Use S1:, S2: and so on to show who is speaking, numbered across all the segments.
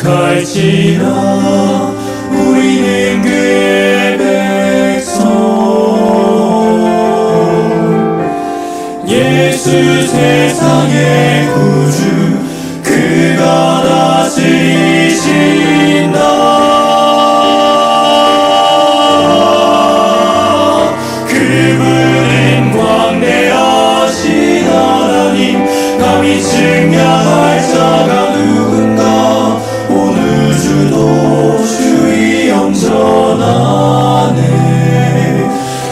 S1: 약할지라 우리는 그의 백성. 예수 세상의 구주 그가 다스리신다. 그분은 광대하신 하나님, 감히 증량할 자가 누군가. 온 우주도 주의 영전하네.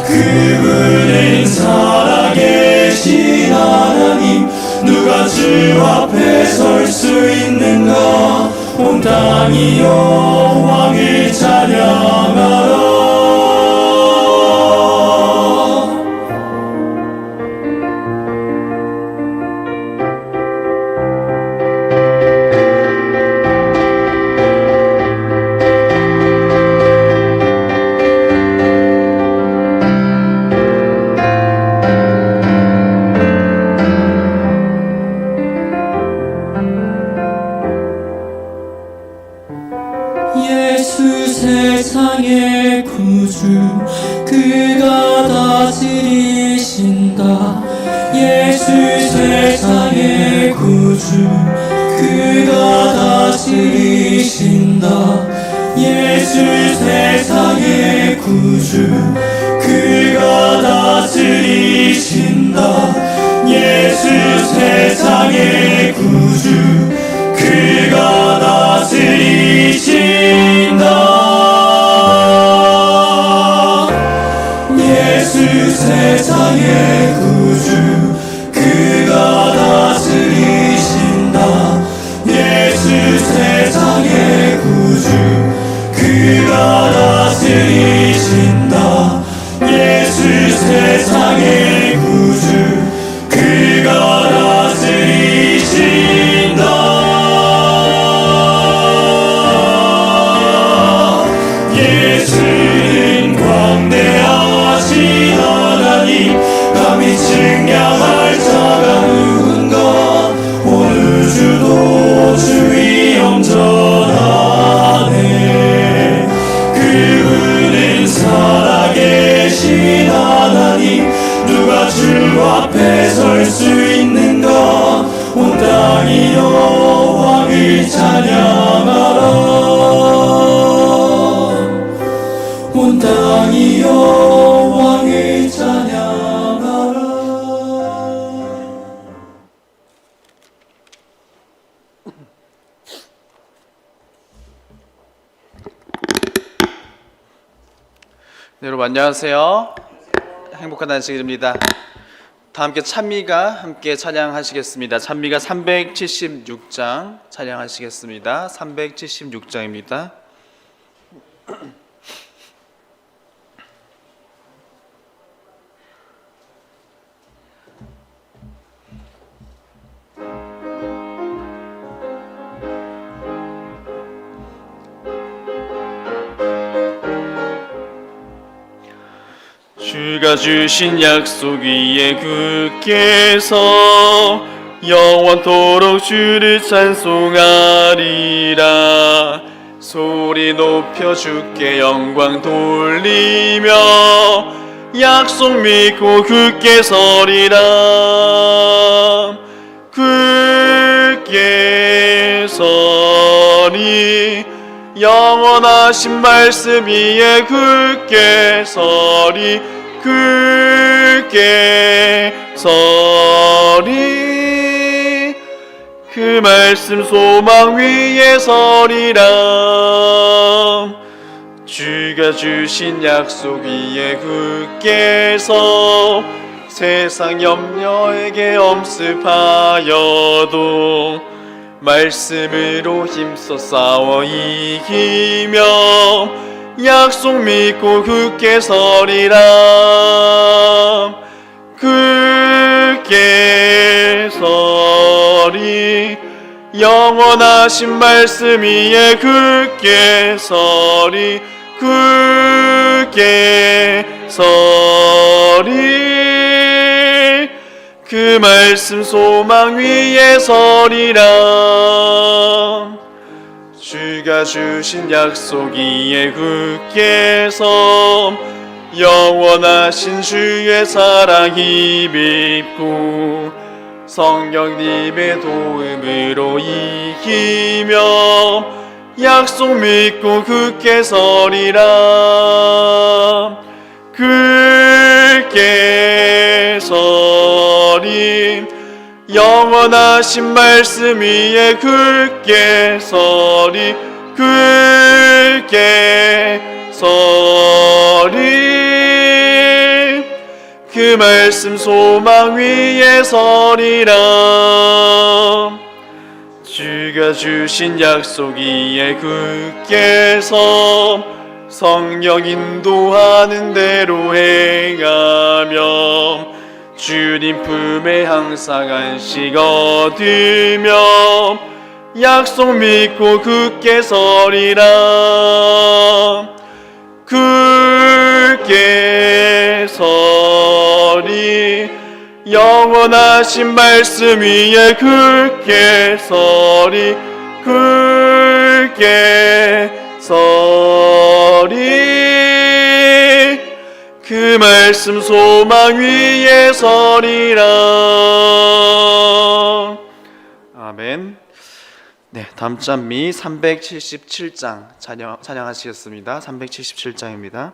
S1: 그분은 살아계신 하나님, 누가 주 앞에 설 수 있는가. 온 땅이여 왕을 찬양하라. 예수 세상의 구주 그가 다스리신다. 예수 세상의 구주 그가 다스리신다. 예수 세상의 구주 그가 다스리신다. 예수 세상의 구주 그가 다스리신다. 예수 세상의 구주 그가 다스리신다. 예수 세상의 구주 그가 다스리신다. 예수 세상의 구주 그가 다스리신다. 예수는 광대하신 하나님, 감히 증량할 자가 누군가. 온 우주도 주의 영전하네. 그분은 살아계신 하나님, 누가 주 앞에 설 수 있는가. 온 땅이여 왕을 찬양하라. 온 땅이여 왕을 찬양하라.
S2: 네, 여러분 안녕하세요. 행복한 안식일입니다. 다 함께 찬미가 함께 찬양하시겠습니다. 찬미가 376장 찬양하시겠습니다. 376장입니다. 주가 주신 약속 위에 굳게서 영원토록 주를 찬송하리라. 소리 높여 주께 영광 돌리며 약속 믿고 굳게 서리라. 굳게 서리 영원하신 말씀 위에 굳게 서리. 굳게 서리 그 말씀 소망 위에 서리라. 주가 주신 약속 위에 굳게 서 세상 염려에게 엄습하여도 말씀으로 힘써 싸워 이기며 약속 믿고 굳게 서리라. 굳게 서리 영원하신 말씀 위에 굳게 서리. 굳게 서리 그 말씀 소망 위에 서리라. 주가 주신 약속이에 굳게서 영원하신 주의 사랑 힘입고 성령님의 도움으로 이기며 약속 믿고 굳게 서리라. 굳게 서리 영원하신 말씀 위에 굳게 서리 굳게 서리 그 말씀 소망 위에 서리라. 주가 주신 약속 위에 굳게 서 성령 인도하는 대로 행하며 주님 품에 항상 안식 얻으며 약속 믿고 굳게 서리라. 굳게 서리 영원하신 말씀 위에 굳게 서리 굳게 서리 그 말씀 소망 위에 서리라. 아멘. 네, 다음 찬미 377장 찬양하시겠습니다. 377장입니다.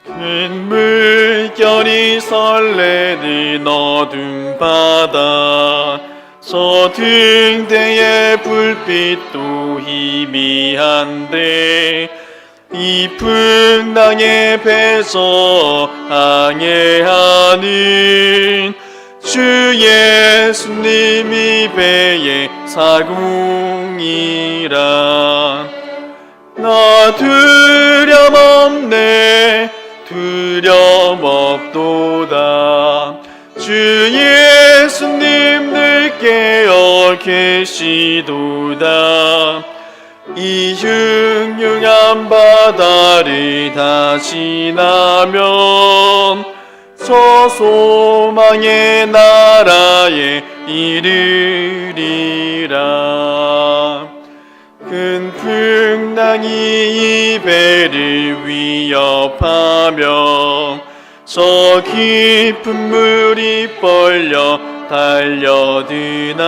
S2: 큰 물결이 설레는 어둠 바다 서등대의 불빛도 희미한데 이 풍랑에 배서 항해하는 주 예수님이 배의 사공이라. 나 두려움 없네 두려움 없도다. 주 예수님 늘 깨어 계시도다. 이 흉흉한 바다를 다 지나면 저 소망의 나라에 이르리라. 큰 풍랑이 이 배를 위협하며 저 깊은 물이 벌려 달려드나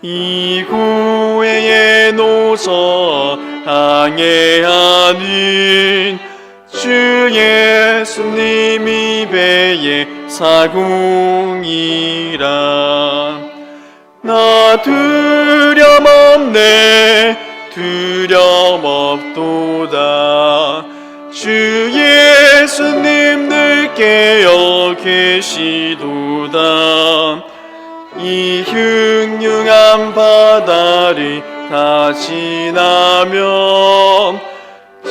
S2: 이 구해의 노서 항해하는 주 예수님이 배의 사공이라. 나 두려움 없네 두려움 없도다. 주 예수님 늘 깨어 계시도다. 이 흉흉한 바다를 다 지나면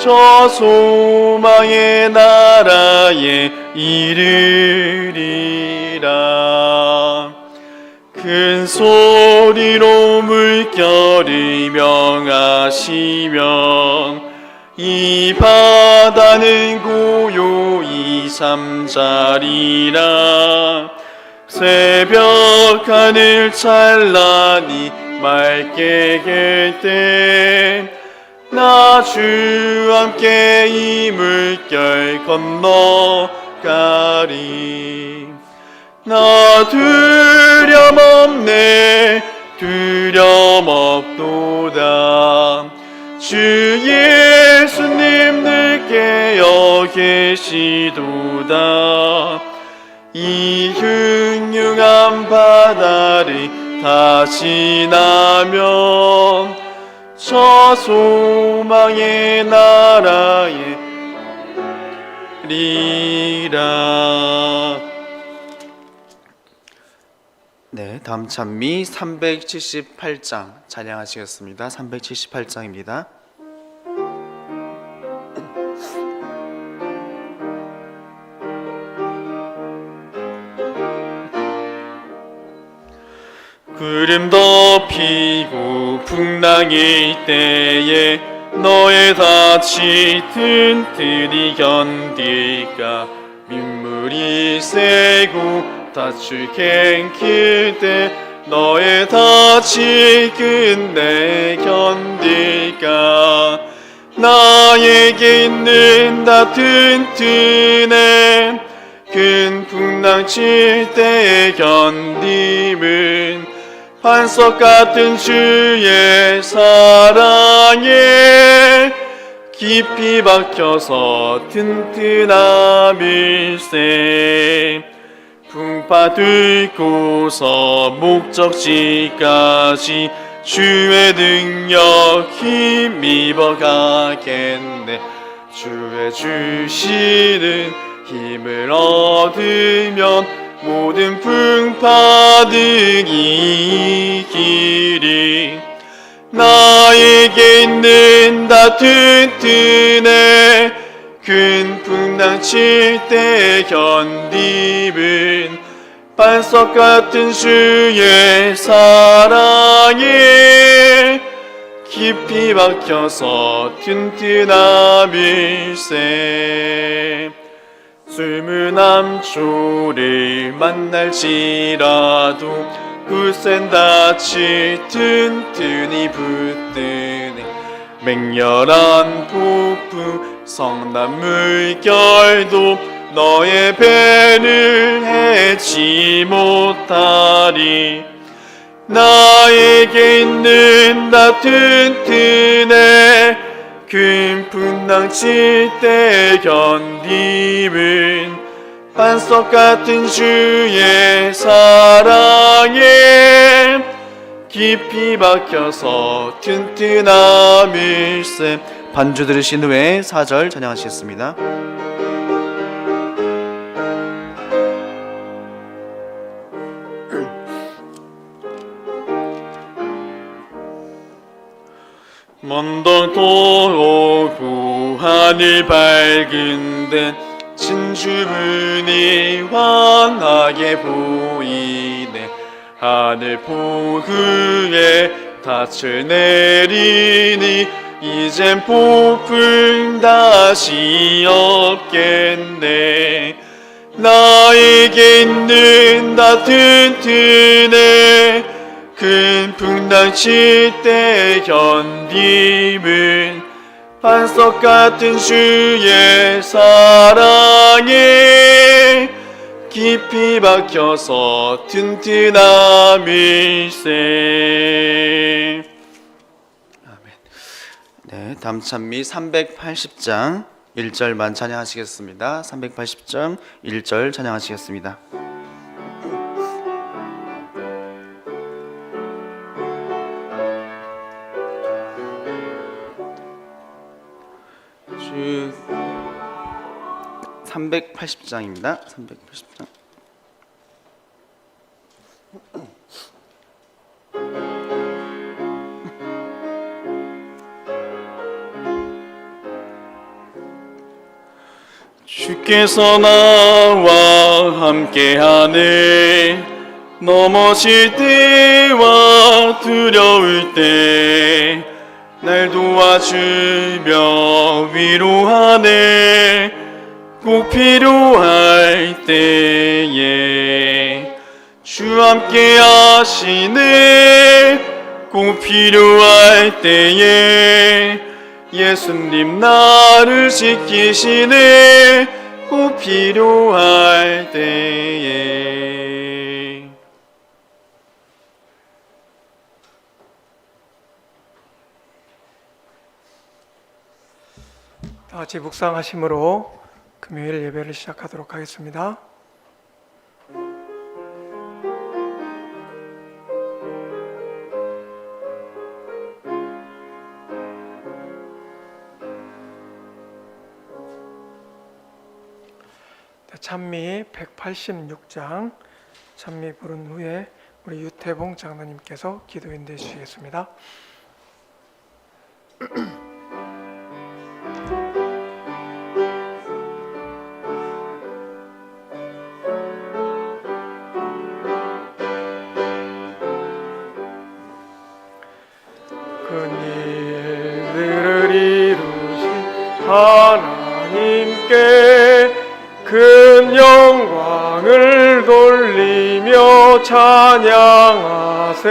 S2: 저 소망의 나라에 이르리라. 큰 소리로 물결을 명하시며 이 바다는 고요히 잠자리라. 새벽 하늘 찬란히 맑게 갤 때 나 주 함께 이 물결 건너가리. 나 두려움 없네 두려움 없도다. 주 예수님 늘 깨어 계시도다. 이 흉흉한 바다를 다 지나면 저 소망의 나라에 리라. 네, 다음 찬미 378장 찬양하시겠습니다. 378장입니다. 구름 덮이고 풍랑일 때에 너의 닻이 튼튼히 견딜까 민물이 세고 닻을 갱킬 때 너의 닻이 끝내 견딜까 나에게 있는 다 튼튼해 큰 풍랑 칠 때의 견딤은 반석 같은 주의 사랑에 깊이 박혀서 튼튼함일세 풍파 뚫고서 목적지까지 주의 능력 힘입어 가겠네 주의 주시는 힘을 얻으면 모든 풍파 등이 이기리 나에게 있는 다 튼튼해 큰 풍랑 칠 때 견딤은 반석 같은 주의 사랑에 깊이 박혀서 튼튼함일세 숨은 암초를 만날지라도 굳센 닻이 튼튼히 붙드네 맹렬한 폭풍 성난 물결도 너의 배를 해치 못하리 나에게 있는 다 튼튼해 큰 풍랑 칠 때 견딤은 반석 같은 주의 사랑에 깊이 박혀서 튼튼함일세 반주 들으신 후에 4절 찬양하시겠습니다. 먼덕도 오고 하늘 밝은데 진주문이 환하게 보이네 하늘 포구에 닻을 내리니 이젠 폭풍 다시 없겠네 나에게 있는 다 튼튼해 큰 풍랑 칠 때 견딤은 반석 같은 주의 사랑에 깊이 박혀서 튼튼함일세 아멘. 네, 다음 찬미 380장 1절만 찬양하시겠습니다. 380장 1절 찬양하시겠습니다. 주 380장입니다. 380장. 주께서 나와 함께하네 넘어질 때와 두려울 때 날 도와주며 위로하네 꼭 필요할 때에 주 함께 하시네 꼭 필요할 때에 예수님 나를 지키시네 꼭 필요할 때에
S3: 다 같이 묵상하심으로 금요일 예배를 시작하도록 하겠습니다. 찬미 186장 찬미 부른 후에 우리 유태봉 장로님께서 기도인대 주시겠습니다. 그 일 들으리 찬양하세.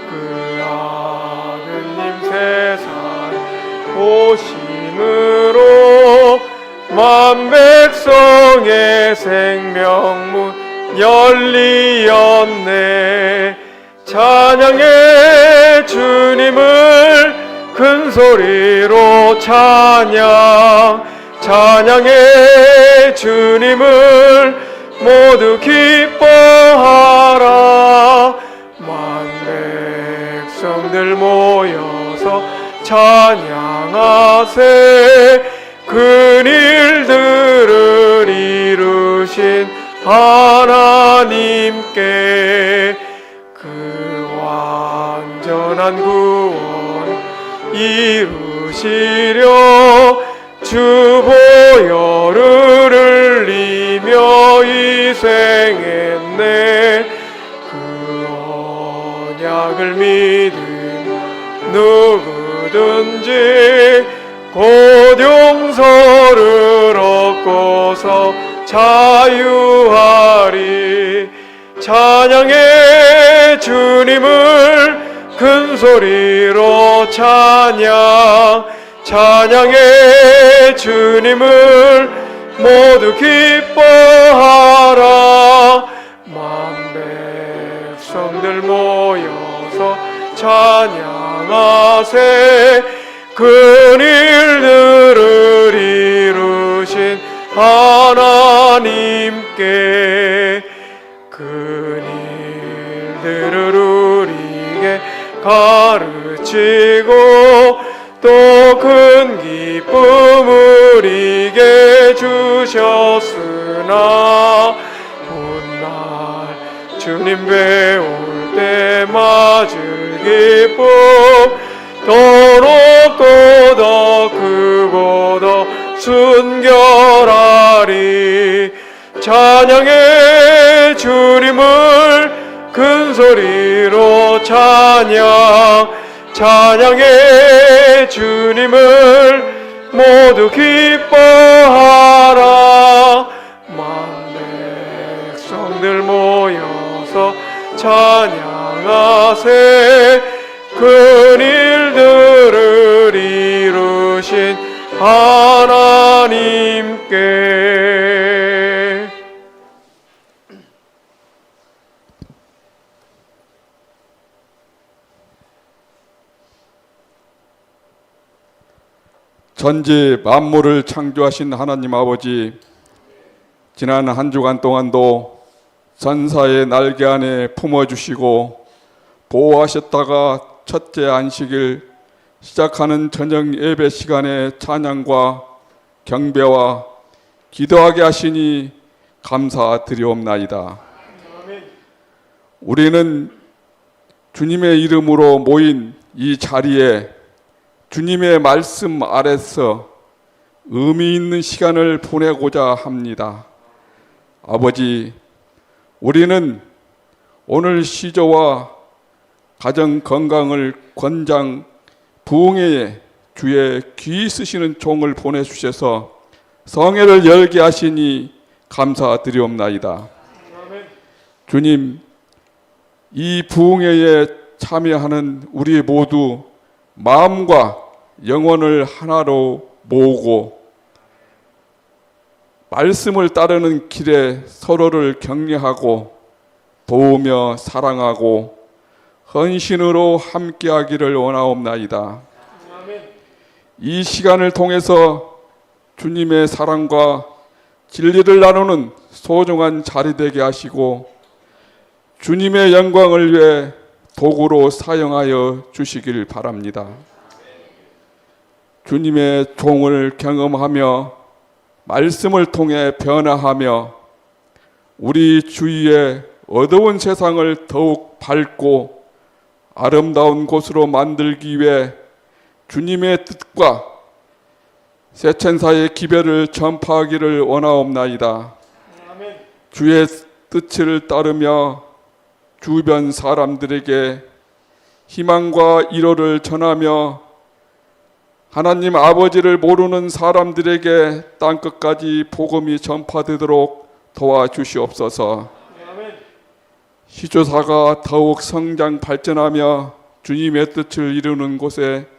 S3: 그 아들님 세상에 오심으로 만 백성의 생명문 열리었네. 찬양해 주님을 큰 소리로 찬양. 찬양해 주님을 모두 기뻐하라. 만 백성들 모여서 찬양하세. 큰 일들을 이루신 하나님께 그 완전한 구원 이루시려 주 보혈을 흘리며 희생했네. 그 언약을 믿은 누구든지 곧 용서를 얻고서 자유하리. 찬양해 주님을 큰 소리로 찬양. 찬양해 주님을 모두 기뻐하라. 만 백성들 모여서 찬양하세. 큰 일들을 이루신 하나님께 큰 일들을 우리에게 가르치고 또 큰 기쁨 우리에게 주셨으나 훗날 주님 배울 때 맞을 기쁨 더 높고 더 크고 더 순결하리. 찬양해 주님을 큰 소리로 찬양. 찬양해 주님을 모두 기뻐하라. 만 백성들 모여서 찬양하세. 큰 일들을 이루신 하나님께.
S4: 전지 만물을 창조하신 하나님 아버지, 지난 한 주간 동안도 전사의 날개 안에 품어주시고 보호하셨다가 첫째 안식일 시작하는 저녁 예배 시간에 찬양과 경배와 기도하게 하시니 감사드리옵나이다. 우리는 주님의 이름으로 모인 이 자리에 주님의 말씀 아래서 의미 있는 시간을 보내고자 합니다. 아버지, 우리는 오늘 시조와 가정 건강을 권장 부흥회에 주의 귀 쓰시는 종을 보내주셔서 성회를 열게 하시니 감사드리옵나이다. 주님, 이 부흥회에 참여하는 우리 모두 마음과 영혼을 하나로 모으고 말씀을 따르는 길에 서로를 격려하고 도우며 사랑하고 헌신으로 함께하기를 원하옵나이다. 이 시간을 통해서 주님의 사랑과 진리를 나누는 소중한 자리 되게 하시고 주님의 영광을 위해 도구로 사용하여 주시길 바랍니다. 주님의 종을 경험하며 말씀을 통해 변화하며 우리 주위의 어두운 세상을 더욱 밝고 아름다운 곳으로 만들기 위해 주님의 뜻과 세천사의 기별을 전파하기를 원하옵나이다. 주의 뜻을 따르며 주변 사람들에게 희망과 위로를 전하며 하나님 아버지를 모르는 사람들에게 땅끝까지 복음이 전파되도록 도와주시옵소서. 시조사가 더욱 성장 발전하며 주님의 뜻을 이루는 곳에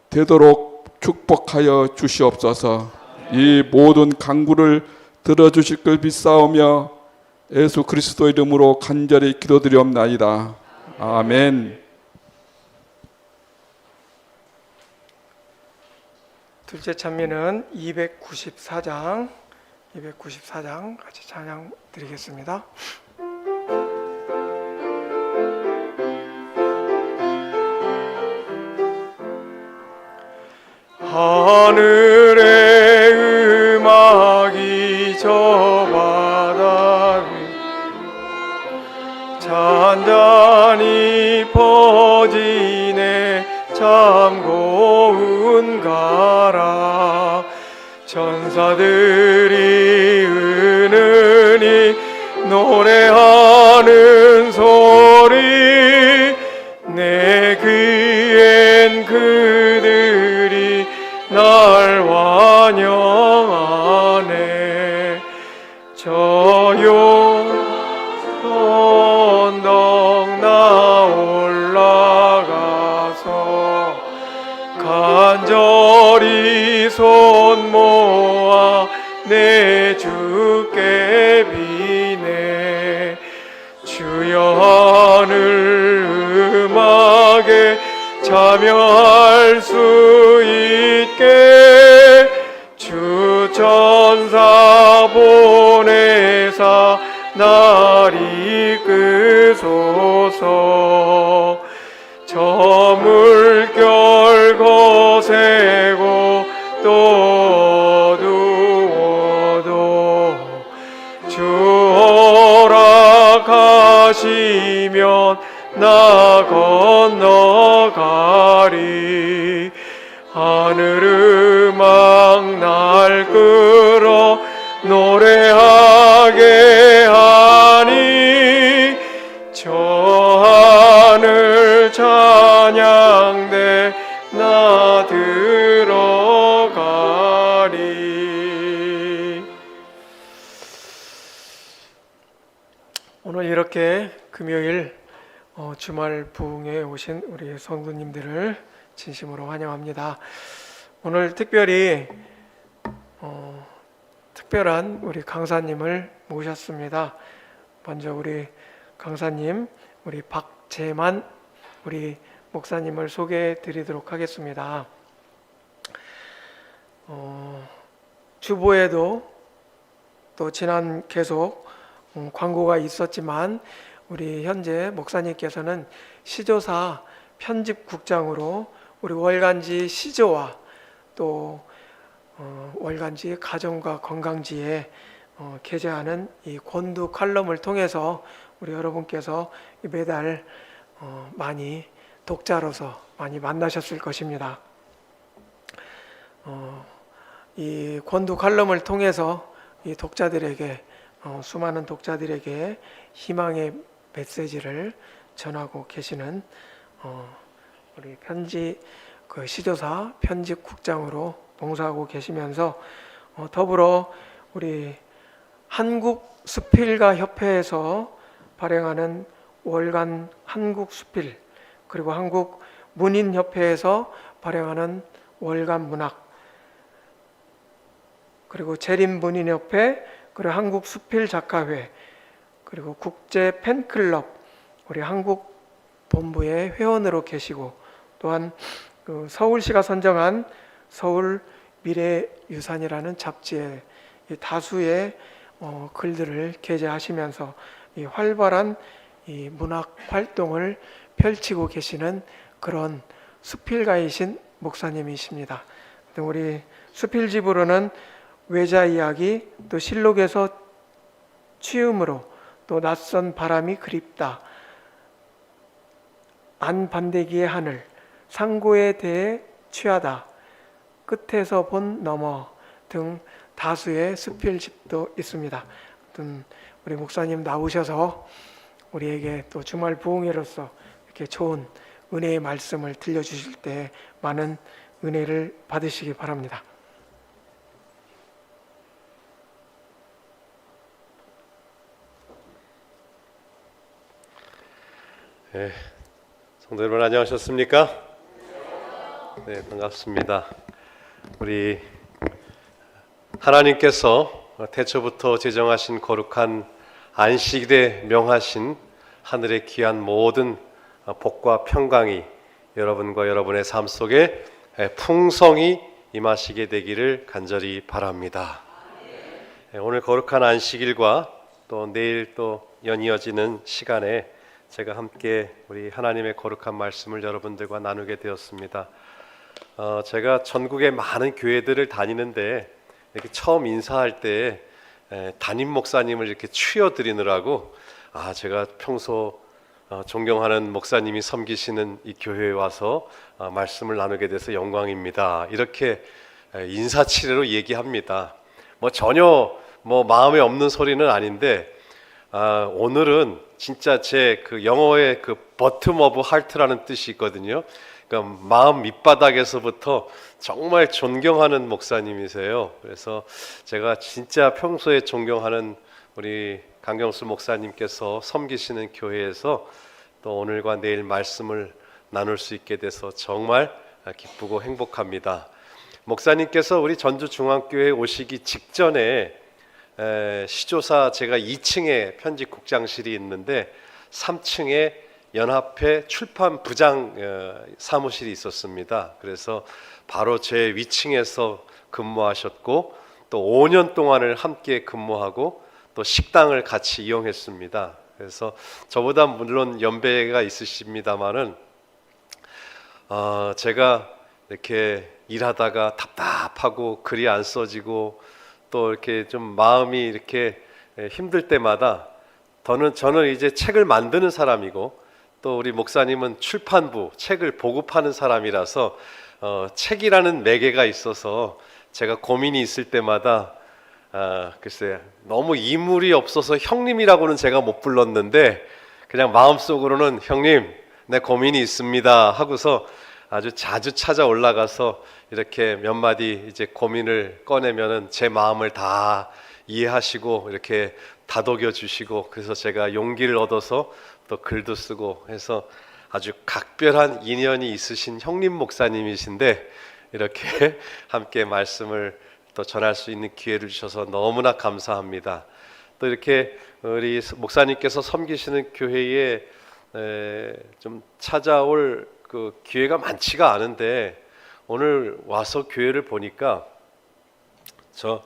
S4: 되도록 축복하여 주시옵소서. 이 모든 간구를 들어주실 걸 믿사오며 예수 그리스도 이름으로 간절히 기도드리옵나이다. 아멘.
S3: 둘째 찬미는 294장 같이 찬양 드리겠습니다. 하늘의 음악이 저 바다 위 잔잔히 퍼지네. 참 고운 가라. 천사들이 은은히 노래하는 소리. 내 귀엔 그들이 날 환영하네. 저요 언덕 나 올라가서 간절히 손 모아 내 주께 비네. 주여 하늘 음악에 참여할 수 있게 주 천사 보내사 날 이끄소서. 저 물결 거세고 또 어두워도 주 허락하시면 나 건너가리. 하늘 음악 날 끌어 노래하게 하니. 저 하늘 찬양대 나 들어가리. 오늘 이렇게 금요일 주말 부흥에 오신 우리 성도님들을 진심으로 환영합니다. 오늘 특별히 특별한 우리 강사님을 모셨습니다. 먼저 우리 강사님, 우리 박재만 우리 목사님을 소개해 드리도록 하겠습니다. 주보에도 또 지난 계속 광고가 있었지만 우리 현재 목사님께서는 시조사 편집국장으로 우리 월간지 시조와 또 월간지 가정과 건강지에 게재하는 이 권두 칼럼을 통해서 우리 여러분께서 매달 많이 독자로서 많이 만나셨을 것입니다. 이 권두 칼럼을 통해서 이 독자들에게 수많은 독자들에게 희망의 메시지를 전하고 계시는 우리 시조사 편집국장으로 봉사하고 계시면서 더불어 우리 한국수필가 협회에서 발행하는 월간 한국수필, 그리고 한국문인협회에서 발행하는 월간 문학, 그리고 재림문인협회, 그리고 한국수필작가회, 그리고 국제팬클럽 우리 한국본부의 회원으로 계시고, 또한 서울시가 선정한 서울 미래유산이라는 잡지에 다수의 글들을 게재하시면서 이 활발한 이 문학 활동을 펼치고 계시는 그런 수필가이신 목사님이십니다. 우리 수필집으로는 외자 이야기, 또 실록에서 취음으로, 또 낯선 바람이 그립다, 안반대기의 하늘, 상고에 대해 취하다, 끝에서 본 너머 등 다수의 수필집도 있습니다. 우리 목사님 나오셔서 우리에게 또 주말 부흥회로서 이렇게 좋은 은혜의 말씀을 들려주실 때 많은 은혜를 받으시기 바랍니다.
S5: 네, 성도 여러분 안녕하셨습니까? 네, 반갑습니다. 우리 하나님께서 태초부터 제정하신 거룩한 안식일에 명하신 하늘의 귀한 모든 복과 평강이 여러분과 여러분의 삶 속에 풍성히 임하시게 되기를 간절히 바랍니다. 오늘 거룩한 안식일과 또 내일 또 연이어지는 시간에 제가 함께 우리 하나님의 거룩한 말씀을 여러분들과 나누게 되었습니다. 제가 전국의 많은 교회들을 다니는데 이렇게 처음 인사할 때 담임 목사님을 이렇게 추여드리느라고 제가 평소 존경하는 목사님이 섬기시는 이 교회에 와서 말씀을 나누게 돼서 영광입니다. 이렇게 인사치레로 얘기합니다. 전혀 마음에 없는 소리는 아닌데 오늘은 진짜 제 그 영어의 그 bottom of heart라는 뜻이 있거든요. 그러니까 마음 밑바닥에서부터 정말 존경하는 목사님이세요. 그래서 제가 진짜 평소에 존경하는 우리 강경수 목사님께서 섬기시는 교회에서 또 오늘과 내일 말씀을 나눌 수 있게 돼서 정말 기쁘고 행복합니다. 목사님께서 우리 전주중앙교회에 오시기 직전에 시조사 제가 2층에 편집국장실이 있는데 3층에 연합회 출판 부장 사무실이 있었습니다. 그래서 바로 제 위층에서 근무하셨고 또 5년 동안을 함께 근무하고 또 식당을 같이 이용했습니다. 그래서 저보다 물론 연배가 있으십니다만은 제가 이렇게 일하다가 답답하고 글이 안 써지고 또 이렇게 좀 마음이 이렇게 힘들 때마다 저는 이제 책을 만드는 사람이고 또 우리 목사님은 출판부 책을 보급하는 사람이라서 책이라는 매개가 있어서 제가 고민이 있을 때마다 글쎄 너무 이물이 없어서 형님이라고는 제가 못 불렀는데 그냥 마음속으로는 형님 내 고민이 있습니다 하고서 아주 자주 찾아 올라가서 이렇게 몇 마디 이제 고민을 꺼내면은 제 마음을 다 이해하시고 이렇게 다독여 주시고 그래서 제가 용기를 얻어서 또 글도 쓰고 해서 아주 각별한 인연이 있으신 형님 목사님이신데 이렇게 함께 말씀을 또 전할 수 있는 기회를 주셔서 너무나 감사합니다. 또 이렇게 우리 목사님께서 섬기시는 교회에 좀 찾아올 그 기회가 많지가 않은데 오늘 와서 교회를 보니까 저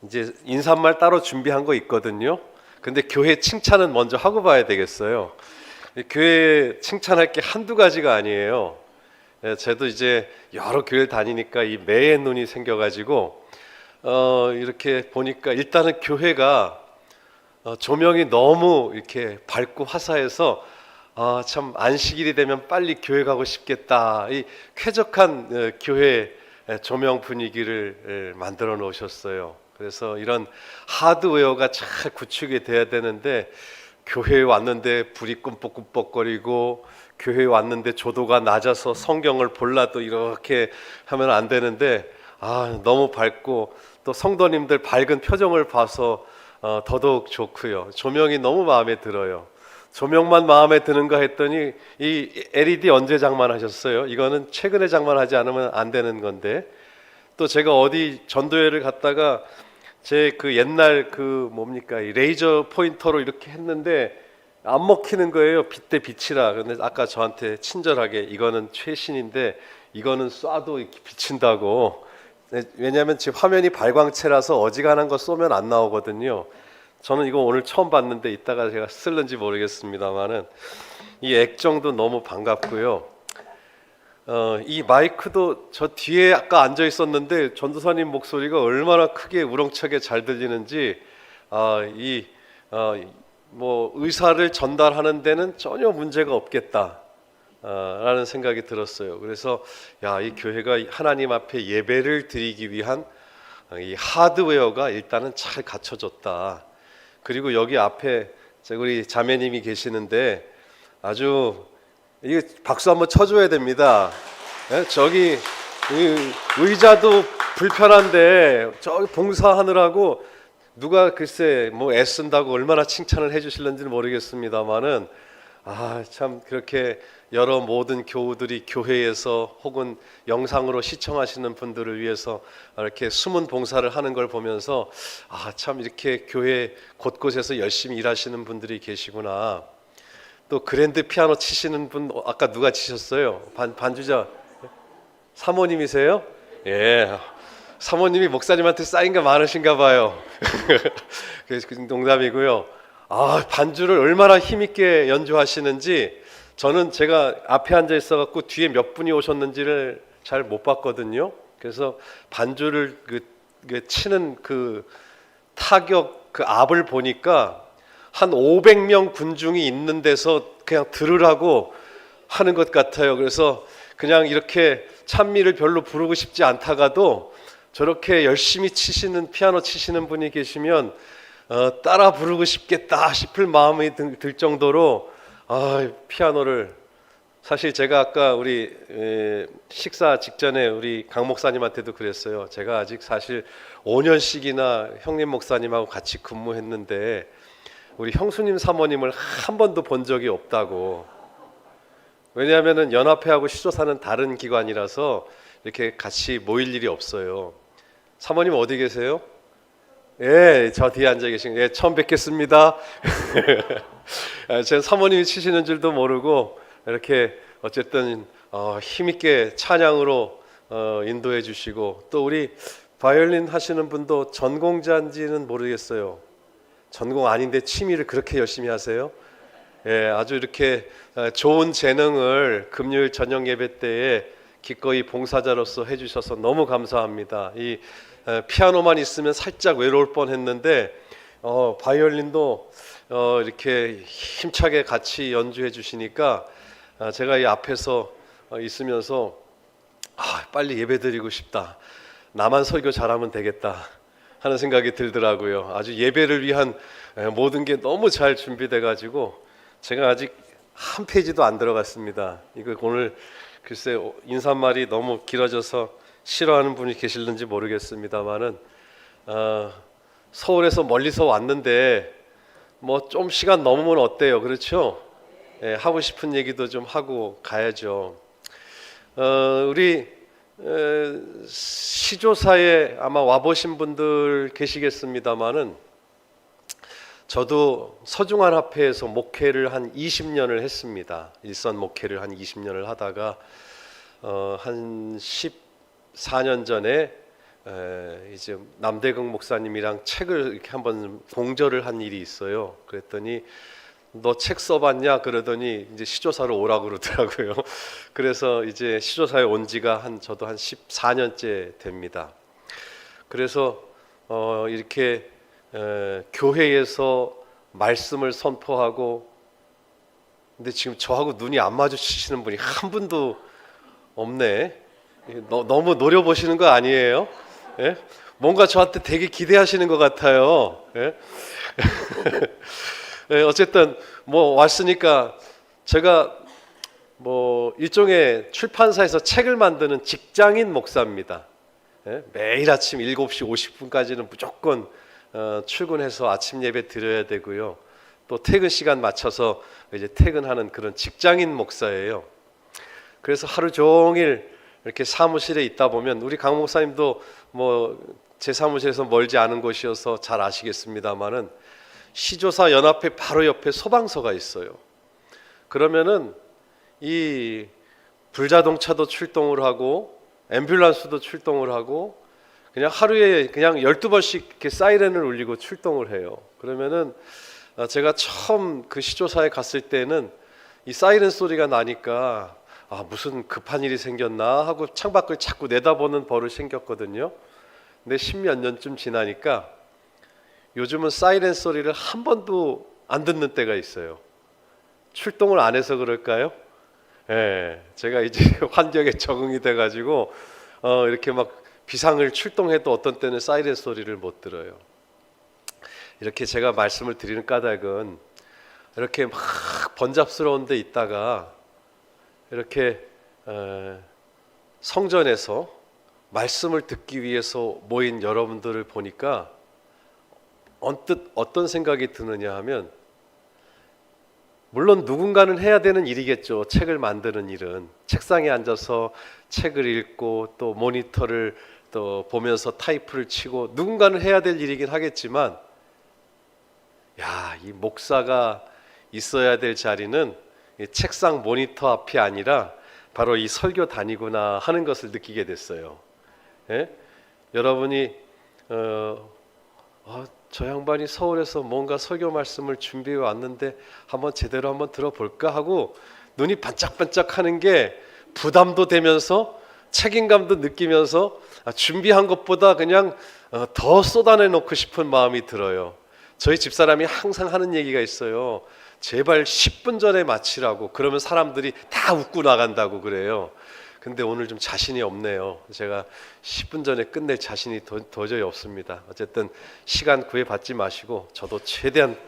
S5: 이제 인사말 따로 준비한 거 있거든요. 근데 교회 칭찬은 먼저 하고 봐야 되겠어요. 교회 칭찬할 게 한두 가지가 아니에요. 저도 이제 여러 교회를 다니니까 이 매의 눈이 생겨가지고 이렇게 보니까 일단은 교회가 조명이 너무 이렇게 밝고 화사해서 참 안식일이 되면 빨리 교회 가고 싶겠다. 이 쾌적한 교회 조명 분위기를 만들어 놓으셨어요. 그래서 이런 하드웨어가 잘 구축이 돼야 되는데 교회에 왔는데 불이 꿈뻑꿈뻑거리고 교회에 왔는데 조도가 낮아서 성경을 볼라도 이렇게 하면 안 되는데 너무 밝고 또 성도님들 밝은 표정을 봐서 더더욱 좋고요. 조명이 너무 마음에 들어요. 조명만 마음에 드는가 했더니 이 LED 언제 장만하셨어요? 이거는 최근에 장만하지 않으면 안 되는 건데 또 제가 어디 전도회를 갔다가 제 그 옛날 그 뭡니까 이 레이저 포인터로 이렇게 했는데 안 먹히는 거예요. 빛대 빛이라. 근데 아까 저한테 친절하게 이거는 최신인데 이거는 쏴도 이렇게 비친다고. 왜냐하면 지금 화면이 발광체라서 어지간한 거 쏘면 안 나오거든요. 저는 이거 오늘 처음 봤는데 이따가 제가 쓸는지 모르겠습니다만은 이 액정도 너무 반갑고요. 이 마이크도 저 뒤에 아까 앉아 있었는데 전도사님 목소리가 얼마나 크게 우렁차게 잘 들리는지 뭐 의사를 전달하는 데는 전혀 문제가 없겠다 라는 생각이 들었어요. 그래서 이 교회가 하나님 앞에 예배를 드리기 위한 이 하드웨어가 일단은 잘 갖춰졌다. 그리고 여기 앞에 우리 자매님이 계시는데 아주 이거 박수 한번 쳐줘야 됩니다. 저기 의자도 불편한데 저기 봉사하느라고 누가 글쎄 뭐 애쓴다고 얼마나 칭찬을 해주실는지는 모르겠습니다만은 참 그렇게 여러 모든 교우들이 교회에서 혹은 영상으로 시청하시는 분들을 위해서 이렇게 숨은 봉사를 하는 걸 보면서 참 이렇게 교회 곳곳에서 열심히 일하시는 분들이 계시구나. 또 그랜드 피아노 치시는 분 아까 누가 치셨어요? 반주자 사모님이세요? 예. 사모님이 목사님한테 쌓인 거 많으신가 봐요. 그래서 농담이고요. 반주를 얼마나 힘있게 연주하시는지 저는 제가 앞에 앉아 있어갖고 뒤에 몇 분이 오셨는지를 잘 못 봤거든요. 그래서 반주를 그 치는 그 타격 그 압을 보니까 한 500명 군중이 있는 데서 그냥 들으라고 하는 것 같아요. 그래서 그냥 이렇게 찬미를 별로 부르고 싶지 않다가도 저렇게 열심히 치시는 피아노 치시는 분이 계시면 따라 부르고 싶겠다 싶을 마음이 들 정도로 피아노를 사실 제가 아까 우리 식사 직전에 우리 강 목사님한테도 그랬어요. 제가 아직 사실 5년씩이나 형님 목사님하고 같이 근무했는데 우리 형수님 사모님을 한 번도 본 적이 없다고. 왜냐하면은 연합회하고 시조사는 다른 기관이라서 이렇게 같이 모일 일이 없어요. 사모님 어디 계세요? 예, 저 뒤에 앉아 계신 예, 처음 뵙겠습니다. 제가 사모님이 치시는 줄도 모르고 이렇게 어쨌든 힘있게 찬양으로 인도해 주시고 또 우리 바이올린 하시는 분도 전공자인지는 모르겠어요. 전공 아닌데 취미를 그렇게 열심히 하세요? 예, 아주 이렇게 좋은 재능을 금요일 저녁 예배 때에 기꺼이 봉사자로서 해주셔서 너무 감사합니다. 이 피아노만 있으면 살짝 외로울 뻔했는데 바이올린도 이렇게 힘차게 같이 연주해 주시니까 제가 이 앞에서 있으면서 빨리 예배드리고 싶다. 나만 설교 잘하면 되겠다 하는 생각이 들더라고요. 아주 예배를 위한 모든 게 너무 잘 준비돼 가지고 제가 아직 한 페이지도 안 들어갔습니다. 이거 오늘 글쎄 인사말이 너무 길어져서 싫어하는 분이 계실는지 모르겠습니다만은 서울에서 멀리서 왔는데 뭐 좀 시간 넘으면 어때요? 그렇죠? 예, 하고 싶은 얘기도 좀 하고 가야죠. 우리 시조사에 아마 와보신 분들 계시겠습니다만은 저도 서중환 합회에서 목회를 한 20년을 했습니다. 일선 목회를 한 20년을 하다가 한 14년 전에 이제 남대극 목사님이랑 책을 이렇게 한번 공저를 한 일이 있어요. 그랬더니 너 책 써봤냐? 그러더니 이제 시조사로 오라고 그러더라고요. 그래서 이제 시조사에 온 지가 저도 한 14년째 됩니다. 그래서 이렇게 교회에서 말씀을 선포하고 근데 지금 저하고 눈이 안 마주치시는 분이 한 분도 없네. 너무 노려보시는 거 아니에요? 예? 뭔가 저한테 되게 기대하시는 것 같아요. 예? 예, 어쨌든 뭐 왔으니까 제가 뭐 일종의 출판사에서 책을 만드는 직장인 목사입니다. 예? 매일 아침 7시 50분까지는 무조건 출근해서 아침 예배 드려야 되고요. 또 퇴근 시간 맞춰서 이제 퇴근하는 그런 직장인 목사예요. 그래서 하루 종일 이렇게 사무실에 있다 보면 우리 강 목사님도 뭐 제 사무실에서 멀지 않은 곳이어서 잘 아시겠습니다만은 시조사 연합회 바로 옆에 소방서가 있어요. 그러면은 이 불자동차도 출동을 하고 앰뷸런스도 출동을 하고 그냥 하루에 그냥 12번씩 이렇게 사이렌을 울리고 출동을 해요. 그러면은 제가 처음 그 시조사에 갔을 때는 이 사이렌 소리가 나니까 무슨 급한 일이 생겼나 하고 창밖을 자꾸 내다보는 버릇이 생겼거든요. 근데 10몇 년쯤 지나니까 요즘은 사이렌 소리를 한 번도 안 듣는 때가 있어요. 출동을 안 해서 그럴까요? 예, 제가 이제 환경에 적응이 돼가지고 이렇게 막 비상을 출동해도 어떤 때는 사이렌 소리를 못 들어요. 이렇게 제가 말씀을 드리는 까닭은 이렇게 막 번잡스러운 데 있다가 이렇게 성전에서 말씀을 듣기 위해서 모인 여러분들을 보니까 언뜻 어떤 생각이 드느냐 하면 물론 누군가는 해야 되는 일이겠죠. 책을 만드는 일은 책상에 앉아서 책을 읽고 또 모니터를 또 보면서 타이프를 치고 누군가는 해야 될 일이긴 하겠지만, 야, 이 목사가 있어야 될 자리는 이 책상 모니터 앞이 아니라 바로 이 설교단이구나 하는 것을 느끼게 됐어요. 예? 여러분이 저 양반이 서울에서 뭔가 설교 말씀을 준비해 왔는데 한번 제대로 한번 들어볼까 하고 눈이 반짝반짝 하는 게 부담도 되면서 책임감도 느끼면서 준비한 것보다 그냥 더 쏟아내 놓고 싶은 마음이 들어요. 저희 집사람이 항상 하는 얘기가 있어요. 제발 10분 전에 마치라고. 그러면 사람들이 다 웃고 나간다고 그래요. 근데 오늘 좀 자신이 없네요. 제가 10분 전에 끝낼 자신이 도저히 없습니다. 어쨌든 시간 구애받지 마시고 저도 최대한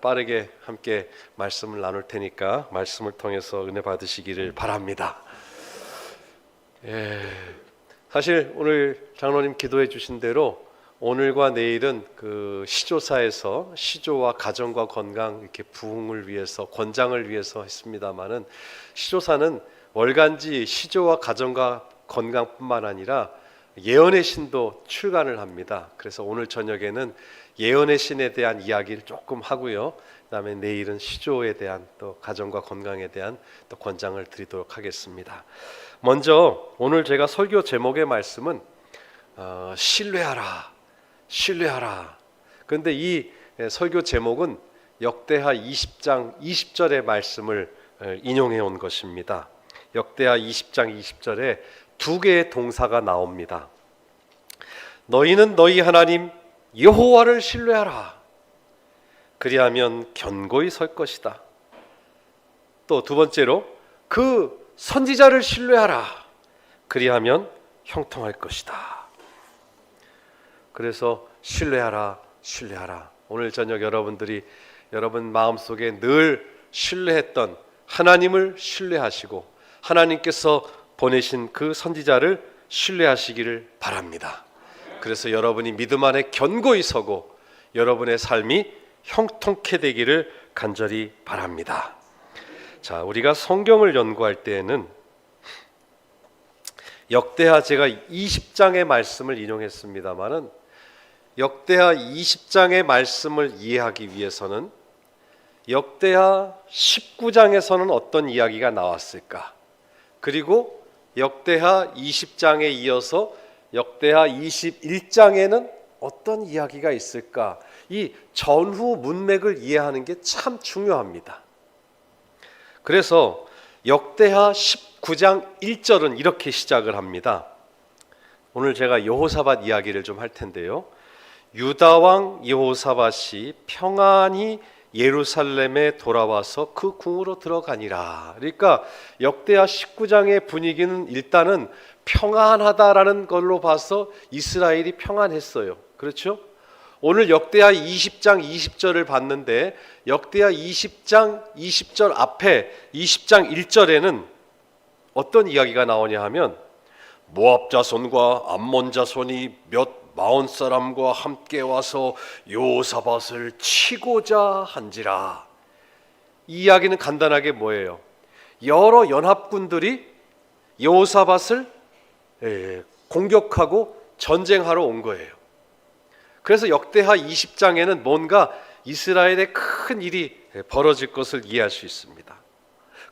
S5: 빠르게 함께 말씀을 나눌 테니까 말씀을 통해서 은혜 받으시기를 바랍니다. 사실 오늘 장로님 기도해 주신 대로 오늘과 내일은 그 시조사에서 시조와 가정과 건강 이렇게 부흥을 위해서 권장을 위해서 했습니다마는, 시조사는 월간지 시조와 가정과 건강뿐만 아니라 예언의 신도 출간을 합니다. 그래서 오늘 저녁에는 예언의 신에 대한 이야기를 조금 하고요. 그다음에 내일은 시조에 대한 또 가정과 건강에 대한 또 권장을 드리도록 하겠습니다. 먼저 오늘 제가 설교 제목의 말씀은 신뢰하라, 신뢰하라. 그런데 이 설교 제목은 역대하 20장 20절의 말씀을 인용해 온 것입니다. 역대하 20장 20절에 두 개의 동사가 나옵니다. 너희는 너희 하나님 여호와를 신뢰하라. 그리하면 견고히 설 것이다. 또 두 번째로 그 선지자를 신뢰하라. 그리하면 형통할 것이다. 그래서 신뢰하라, 신뢰하라. 오늘 저녁 여러분들이 여러분 마음속에 늘 신뢰했던 하나님을 신뢰하시고 하나님께서 보내신 그 선지자를 신뢰하시기를 바랍니다. 그래서 여러분이 믿음 안에 견고히 서고 여러분의 삶이 형통케 되기를 간절히 바랍니다. 자, 우리가 성경을 연구할 때에는 역대하 제가 20장의 말씀을 인용했습니다마는 역대하 20장의 말씀을 이해하기 위해서는 역대하 19장에서는 어떤 이야기가 나왔을까? 그리고 역대하 20장에 이어서 역대하 21장에는 어떤 이야기가 있을까? 이 전후 문맥을 이해하는 게 참 중요합니다. 그래서 역대하 19장 1절은 이렇게 시작을 합니다. 오늘 제가 여호사밧 이야기를 좀 할 텐데요. 유다 왕 여호사밧이 평안히 예루살렘에 돌아와서 그 궁으로 들어가니라. 그러니까 역대하 19장의 분위기는 일단은 평안하다라는 걸로 봐서 이스라엘이 평안했어요. 그렇죠? 오늘 역대하 20장 20절을 봤는데 역대하 20장 20절 앞에 20장 1절에는 어떤 이야기가 나오냐 하면 모압 자손과 암몬 자손이 몇 마흔 사람과 함께 와서 여호사밧을 치고자 한지라. 이 이야기는 간단하게 뭐예요? 여러 연합군들이 여호사밧을 공격하고 전쟁하러 온 거예요. 그래서 역대하 20장에는 뭔가 이스라엘의 큰 일이 벌어질 것을 이해할 수 있습니다.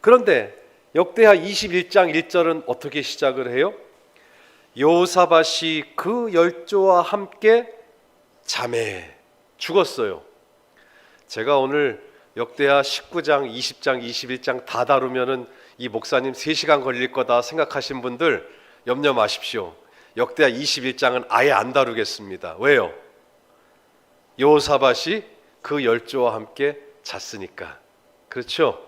S5: 그런데 역대하 21장 1절은 어떻게 시작을 해요? 여호사밧이 그 열조와 함께 잠에 죽었어요. 제가 오늘 역대하 19장, 20장, 21장 다 다루면은 이 목사님 3시간 걸릴 거다 생각하신 분들 염려 마십시오. 역대하 21장은 아예 안 다루겠습니다. 왜요? 여호사밧이 그 열조와 함께 잤으니까. 그렇죠?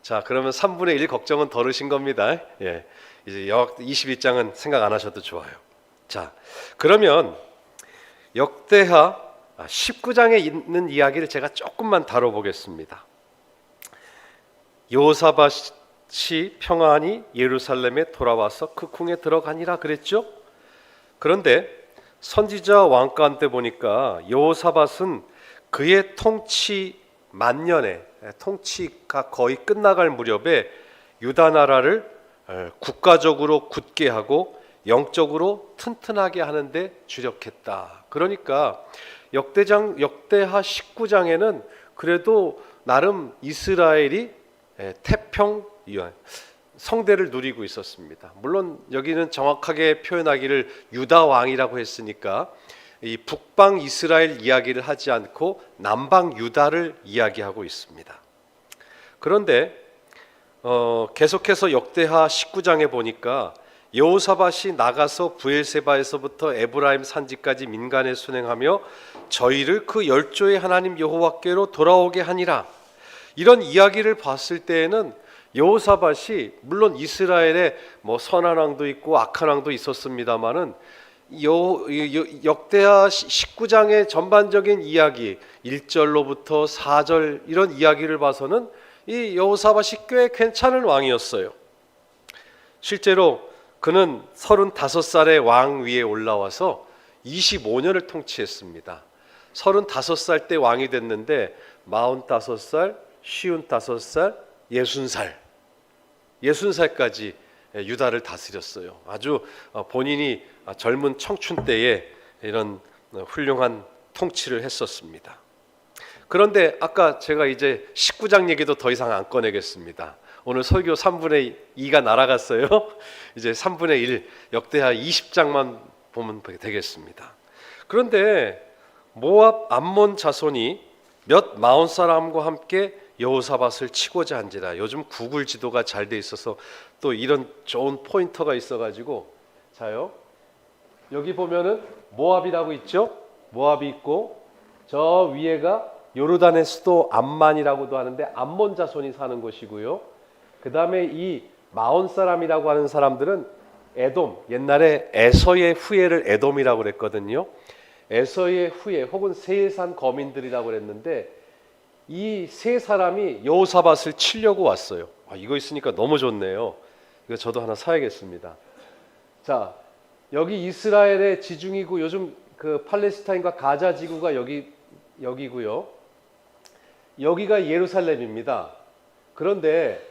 S5: 자, 그러면 3분의 1 걱정은 덜으신 겁니다. 예. 이제 21장은 생각 안 하셔도 좋아요. 자, 그러면 역대하 19장에 있는 이야기를 제가 조금만 다뤄보겠습니다. 여호사밧이 평안히 예루살렘에 돌아와서 그 궁에 들어가니라 그랬죠? 그런데 선지자 왕가 때 보니까 여호사밧은 그의 통치 만년에 통치가 거의 끝나갈 무렵에 유다 나라를 국가적으로 굳게 하고 영적으로 튼튼하게 하는데 주력했다. 그러니까 역대하 19장에는 그래도 나름 이스라엘이 태평 성대를 누리고 있었습니다. 물론 여기는 정확하게 표현하기를 유다 왕이라고 했으니까 이 북방 이스라엘 이야기를 하지 않고 남방 유다를 이야기하고 있습니다. 그런데 계속해서 역대하 19장에 보니까 여호사밧이 나가서 브엘세바에서부터 에브라임 산지까지 민간에 순행하며 저희를 그 열조의 하나님 여호와께로 돌아오게 하니라. 이런 이야기를 봤을 때에는 여호사밧이 물론 이스라엘에 뭐 선한 왕도 있고 악한 왕도 있었습니다마는 역대하 19장의 전반적인 이야기 1절로부터 4절 이런 이야기를 봐서는 이 여호사밧이 꽤 괜찮은 왕이었어요. 실제로 그는 35살의 왕 위에 올라와서 25년을 통치했습니다. 35살 때 왕이 됐는데 45살, 55살, 60살까지 유다를 다스렸어요. 아주 본인이 젊은 청춘 때에 이런 훌륭한 통치를 했었습니다. 그런데 아까 제가 이제 19장 얘기도 더 이상 안 꺼내겠습니다. 오늘 설교 3분의 2가 날아갔어요. 이제 3분의 1 역대하 20장만 보면 되겠습니다. 그런데 모압 암몬 자손이 몇 마흔 사람과 함께 여호사밧을 치고자 한지라. 요즘 구글 지도가 잘 돼 있어서 또 이런 좋은 포인터가 있어가지고 자요. 여기 보면은 모압이라고 있죠. 모압이 있고 저 위에가 요르단의 수도 암만이라고도 하는데 암몬 자손이 사는 곳이고요. 그 다음에 이 마온 사람이라고 하는 사람들은 에돔, 옛날에 에서의 후예를 에돔이라고 그랬거든요. 에서의 후예 혹은 세산 거민들이라고 그랬는데 이 세 사람이 여호사밧을 치려고 왔어요. 이거 있으니까 너무 좋네요. 이거 저도 하나 사야겠습니다. 자, 여기 이스라엘의 지중이고 요즘 그 팔레스타인과 가자 지구가 여기고요. 여기가 예루살렘입니다. 그런데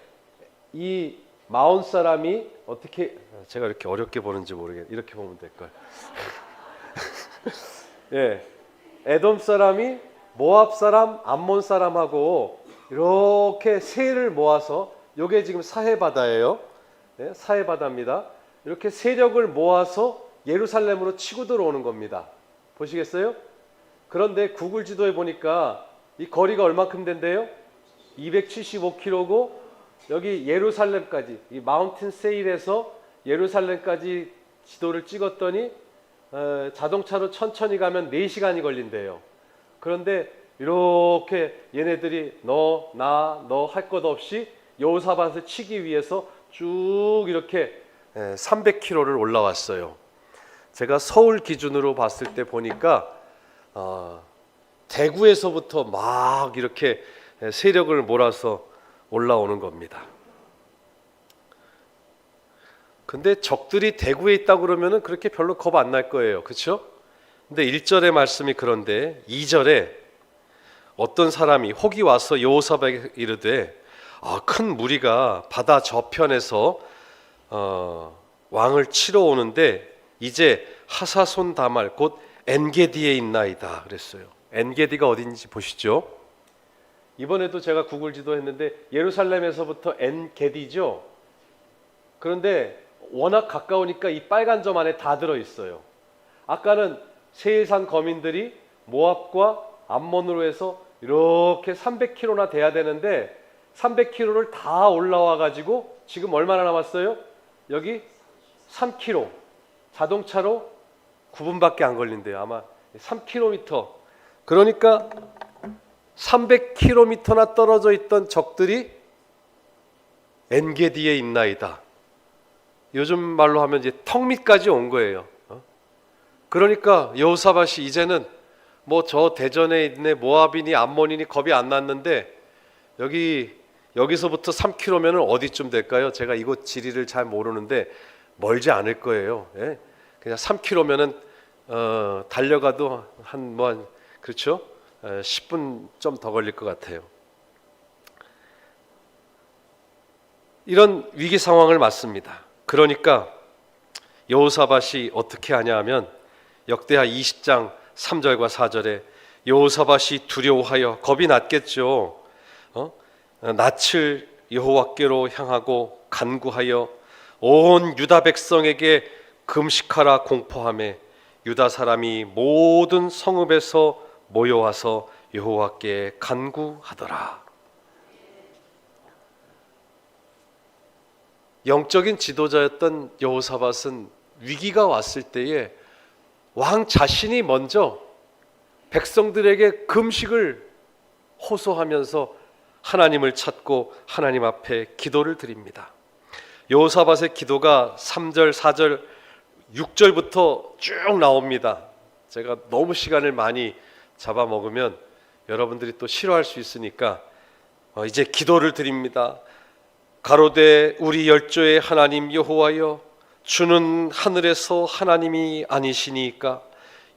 S5: 이 마온 사람이 어떻게 제가 이렇게 어렵게 보는지 모르겠. 이렇게 보면 될 걸. 예, 에돔 사람이 모압 사람, 암몬 사람하고 이렇게 세를 모아서 요게 지금 사해바다예요. 네, 사해바다입니다. 이렇게 세력을 모아서 예루살렘으로 치고 들어오는 겁니다. 보시겠어요? 그런데 구글 지도에 보니까 이 거리가 얼마큼 된대요? 275km고 여기 예루살렘까지 이 마운틴 세일에서 예루살렘까지 지도를 찍었더니 자동차로 천천히 가면 4시간이 걸린대요. 그런데 이렇게 얘네들이 너 할 것 없이 여호사밧을 치기 위해서 쭉 이렇게 300km를 올라왔어요. 제가 서울 기준으로 봤을 때 보니까 대구에서부터 막 이렇게 세력을 몰아서 올라오는 겁니다. 근데 적들이 대구에 있다고 그러면은 그렇게 별로 겁 안 날 거예요. 그렇죠? 근데 1절의 말씀이 그런데 2절에 어떤 사람이 혹이 와서 여호사밧에게 이르되 큰 무리가 바다 저편에서 왕을 치러 오는데 이제 하사손 다말 곧 엔게디에 있나이다 그랬어요. 엔게디가 어딘지 보시죠. 이번에도 제가 구글 지도 했는데 예루살렘에서부터 엔게디죠. 그런데 워낙 가까우니까 이 빨간 점 안에 다 들어있어요. 아까는 세일산 거민들이 모압과 암몬으로 해서 이렇게 300km나 돼야 되는데 300km를 다 올라와 가지고 지금 얼마나 남았어요? 여기 3km 자동차로 9분밖에 안 걸린대요. 아마 3km. 그러니까 300km나 떨어져 있던 적들이 엔게디에 있나이다. 요즘 말로 하면 이제 턱 밑까지 온 거예요. 그러니까 여호사밧이 이제는 뭐 저 대전에 있네 모압이니 암몬이니 겁이 안 났는데 여기서부터 3km면은 어디쯤 될까요? 제가 이곳 지리를 잘 모르는데 멀지 않을 거예요. 예? 그냥 3km면은 달려가도 그렇죠? 10분 좀 더 걸릴 것 같아요. 이런 위기 상황을 맞습니다. 그러니까 여호사밧이 어떻게 하냐 하면 역대하 20장 3절과 4절에 여호사밧이 두려워하여 겁이 났겠죠. 낯을 여호와께로 향하고 간구하여 온 유다 백성에게 금식하라 공포하며 유다 사람이 모든 성읍에서 모여와서 여호와께 간구하더라. 영적인 지도자였던 여호사밧은 위기가 왔을 때에 왕 자신이 먼저 백성들에게 금식을 호소하면서 하나님을 찾고 하나님 앞에 기도를 드립니다. 여호사밧의 기도가 3절, 4절, 6절부터 쭉 나옵니다. 제가 너무 시간을 많이 잡아먹으면 여러분들이 또 싫어할 수 있으니까 이제 기도를 드립니다. 가로되 우리 열조의 하나님 여호와여, 주는 하늘에서 하나님이 아니시니까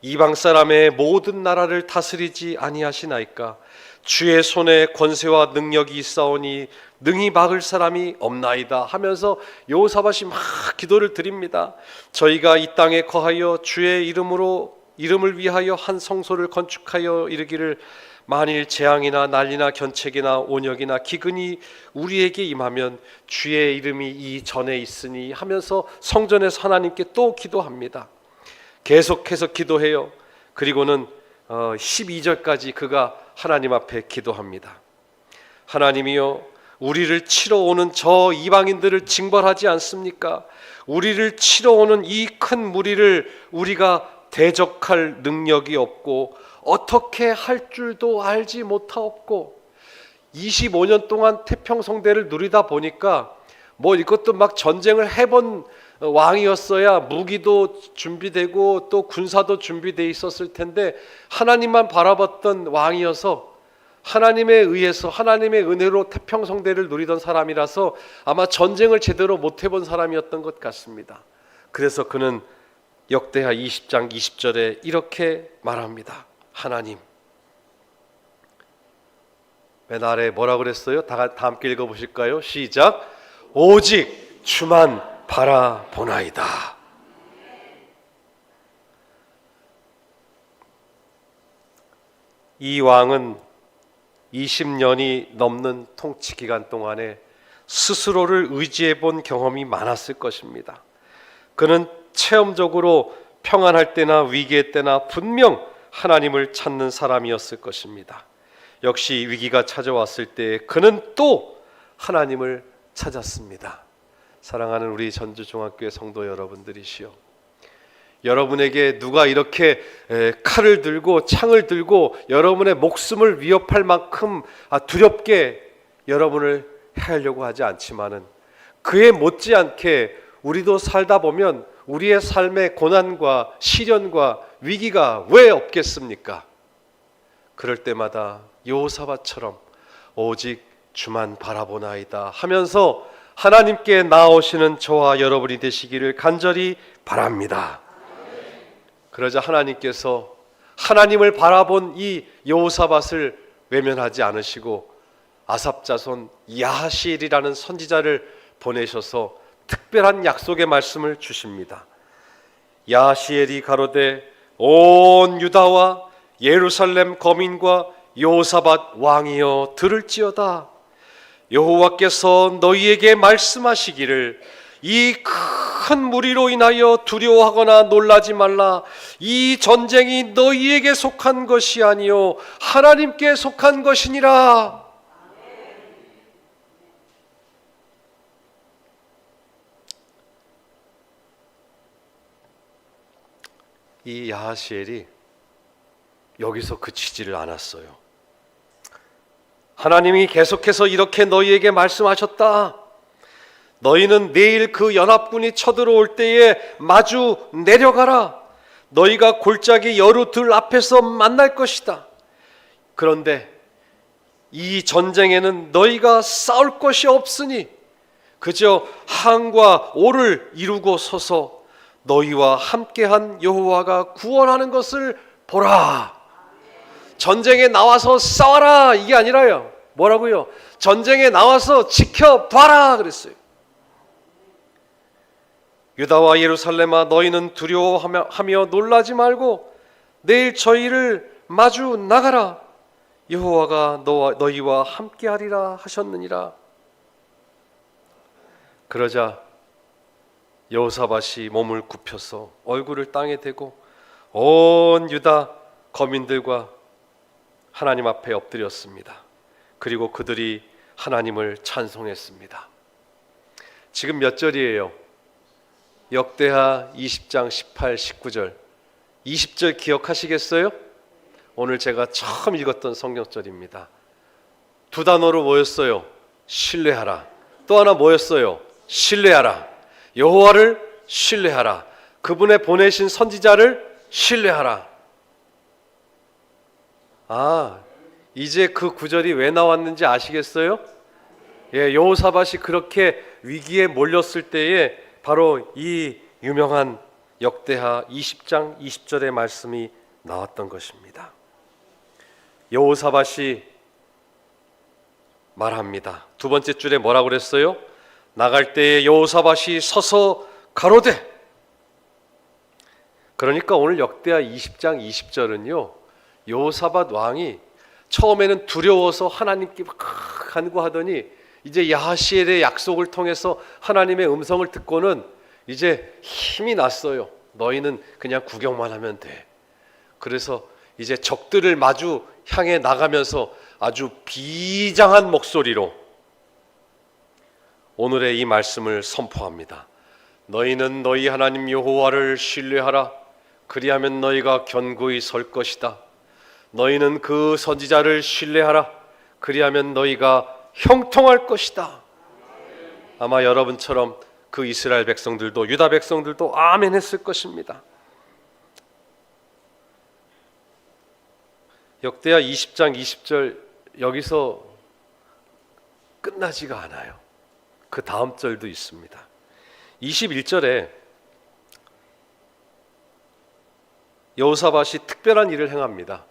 S5: 이방 사람의 모든 나라를 다스리지 아니하시나이까. 주의 손에 권세와 능력이 있사오니 능히 막을 사람이 없나이다 하면서 여호사밧이 막 기도를 드립니다. 저희가 이 땅에 거하여 주의 이름을 위하여 한 성소를 건축하여 이르기를 만일 재앙이나 난리나 견책이나 온역이나 기근이 우리에게 임하면 주의 이름이 이 전에 있으니 하면서 성전에서 하나님께 또 기도합니다. 계속해서 기도해요. 그리고는 12절까지 그가 하나님 앞에 기도합니다. 하나님이여, 우리를 치러 오는 저 이방인들을 징벌하지 않습니까? 우리를 치러 오는 이 큰 무리를 우리가 대적할 능력이 없고 어떻게 할 줄도 알지 못하옵고 25년 동안 태평성대를 누리다 보니까 뭐 이것도 막 전쟁을 해본 왕이었어야 무기도 준비되고 또 군사도 준비되어 있었을 텐데 하나님만 바라봤던 왕이어서 하나님에 의해서 하나님의 은혜로 태평성대를 누리던 사람이라서 아마 전쟁을 제대로 못 해본 사람이었던 것 같습니다. 그래서 그는 역대하 20장 20절에 이렇게 말합니다. 하나님, 맨 아래 뭐라 그랬어요? 다 함께 읽어보실까요? 시작. 오직 주만 바라보나이다. 이 왕은 20년이 넘는 통치 기간 동안에 스스로를 의지해 본 경험이 많았을 것입니다. 그는 체험적으로 평안할 때나 위기의 때나 분명 하나님을 찾는 사람이었을 것입니다. 역시 위기가 찾아왔을 때 그는 또 하나님을 찾았습니다. 사랑하는 우리 전주중학교의 성도 여러분들이시여, 여러분에게 누가 이렇게 칼을 들고 창을 들고 여러분의 목숨을 위협할 만큼 두렵게 여러분을 해하려고 하지 않지만은 그에 못지않게 우리도 살다 보면 우리의 삶의 고난과 시련과 위기가 왜 없겠습니까? 그럴 때마다 여호사밧처럼 오직 주만 바라보나이다 하면서 하나님께 나아오시는 저와 여러분이 되시기를 간절히 바랍니다. 그러자 하나님께서 하나님을 바라본 이 여호사밧을 외면하지 않으시고 아삽 자손 야하시엘이라는 선지자를 보내셔서 특별한 약속의 말씀을 주십니다. 야하시엘이 가로되 온 유다와 예루살렘 거민과 여호사밧 왕이여 들을지어다. 여호와께서 너희에게 말씀하시기를 이 큰 무리로 인하여 두려워하거나 놀라지 말라. 이 전쟁이 너희에게 속한 것이 아니요 하나님께 속한 것이니라. 이 야하시엘이 여기서 그치지를 않았어요. 하나님이 계속해서 이렇게 너희에게 말씀하셨다. 너희는 내일 그 연합군이 쳐들어올 때에 마주 내려가라. 너희가 골짜기 여루들 앞에서 만날 것이다. 그런데 이 전쟁에는 너희가 싸울 것이 없으니 그저 항과 오를 이루고 서서 너희와 함께한 여호와가 구원하는 것을 보라. 전쟁에 나와서 싸워라 이게 아니라요. 뭐라고요? 전쟁에 나와서 지켜봐라 그랬어요. 유다와 예루살렘아 너희는 두려워하며 놀라지 말고 내일 저희를 마주 나가라. 여호와가 너희와 함께하리라 하셨느니라. 그러자 여호사밧이 몸을 굽혀서 얼굴을 땅에 대고 온 유다 거민들과 하나님 앞에 엎드렸습니다. 그리고 그들이 하나님을 찬송했습니다. 지금 몇 절이에요? 역대하 20장 18, 19절. 20절 기억하시겠어요? 오늘 제가 처음 읽었던 성경절입니다. 두 단어로 뭐였어요? 신뢰하라. 또 하나 뭐였어요? 신뢰하라. 여호와를 신뢰하라. 그분의 보내신 선지자를 신뢰하라. 이제 그 구절이 왜 나왔는지 아시겠어요? 여호사밧이 그렇게 위기에 몰렸을 때에 바로 이 유명한 역대하 20장 20절의 말씀이 나왔던 것입니다. 여호사밧이 말합니다. 두 번째 줄에 뭐라고 그랬어요? 나갈 때에 여호사밧이 서서 가로되. 그러니까 오늘 역대하 20장 20절은요, 여호사밧 왕이 처음에는 두려워서 하나님께 막 간구하더니 이제 야하시엘의 약속을 통해서 하나님의 음성을 듣고는 이제 힘이 났어요. 너희는 그냥 구경만 하면 돼. 그래서 이제 적들을 마주 향해 나가면서 아주 비장한 목소리로 오늘의 이 말씀을 선포합니다. 너희는 너희 하나님 여호와를 신뢰하라. 그리하면 너희가 견고히 설 것이다. 너희는 그 선지자를 신뢰하라. 그리하면 너희가 형통할 것이다. 아마 여러분처럼 그 이스라엘 백성들도 유다 백성들도 아멘 했을 것입니다. 역대하 20장 20절 여기서 끝나지가 않아요. 그 다음 절도 있습니다. 21절에 여호사밧이 특별한 일을 행합니다.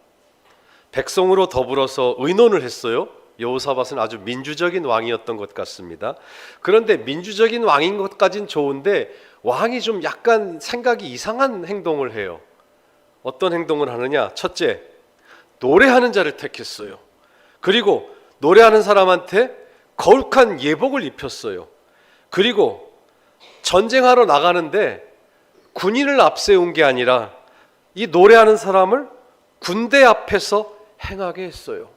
S5: 백성으로 더불어서 의논을 했어요. 여호사밧은 아주 민주적인 왕이었던 것 같습니다. 그런데 민주적인 왕인 것까진 좋은데 왕이 좀 약간 생각이 이상한 행동을 해요. 어떤 행동을 하느냐? 첫째, 노래하는 자를 택했어요. 그리고 노래하는 사람한테 거룩한 예복을 입혔어요. 그리고 전쟁하러 나가는데 군인을 앞세운 게 아니라 이 노래하는 사람을 군대 앞에서 행하게 했어요.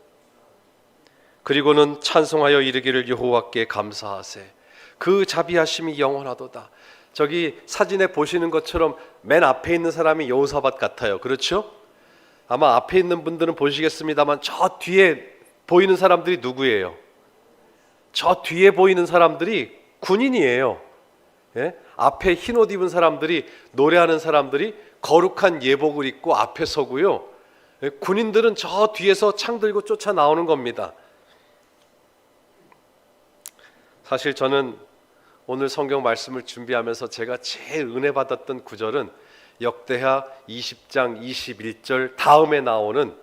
S5: 그리고는 찬송하여 이르기를 여호와께 감사하세. 그 자비하심이 영원하도다. 저기 사진에 보시는 것처럼 맨 앞에 있는 사람이 여호사밧 같아요. 그렇죠? 아마 앞에 있는 분들은 보시겠습니다만 저 뒤에 보이는 사람들이 누구예요? 저 뒤에 보이는 사람들이 군인이에요. 예? 앞에 흰 옷 입은 사람들이, 노래하는 사람들이 거룩한 예복을 입고 앞에 서고요. 예? 군인들은 저 뒤에서 창 들고 쫓아 나오는 겁니다. 사실 저는 오늘 성경 말씀을 준비하면서 제가 제일 은혜 받았던 구절은 역대하 20장 21절 다음에 나오는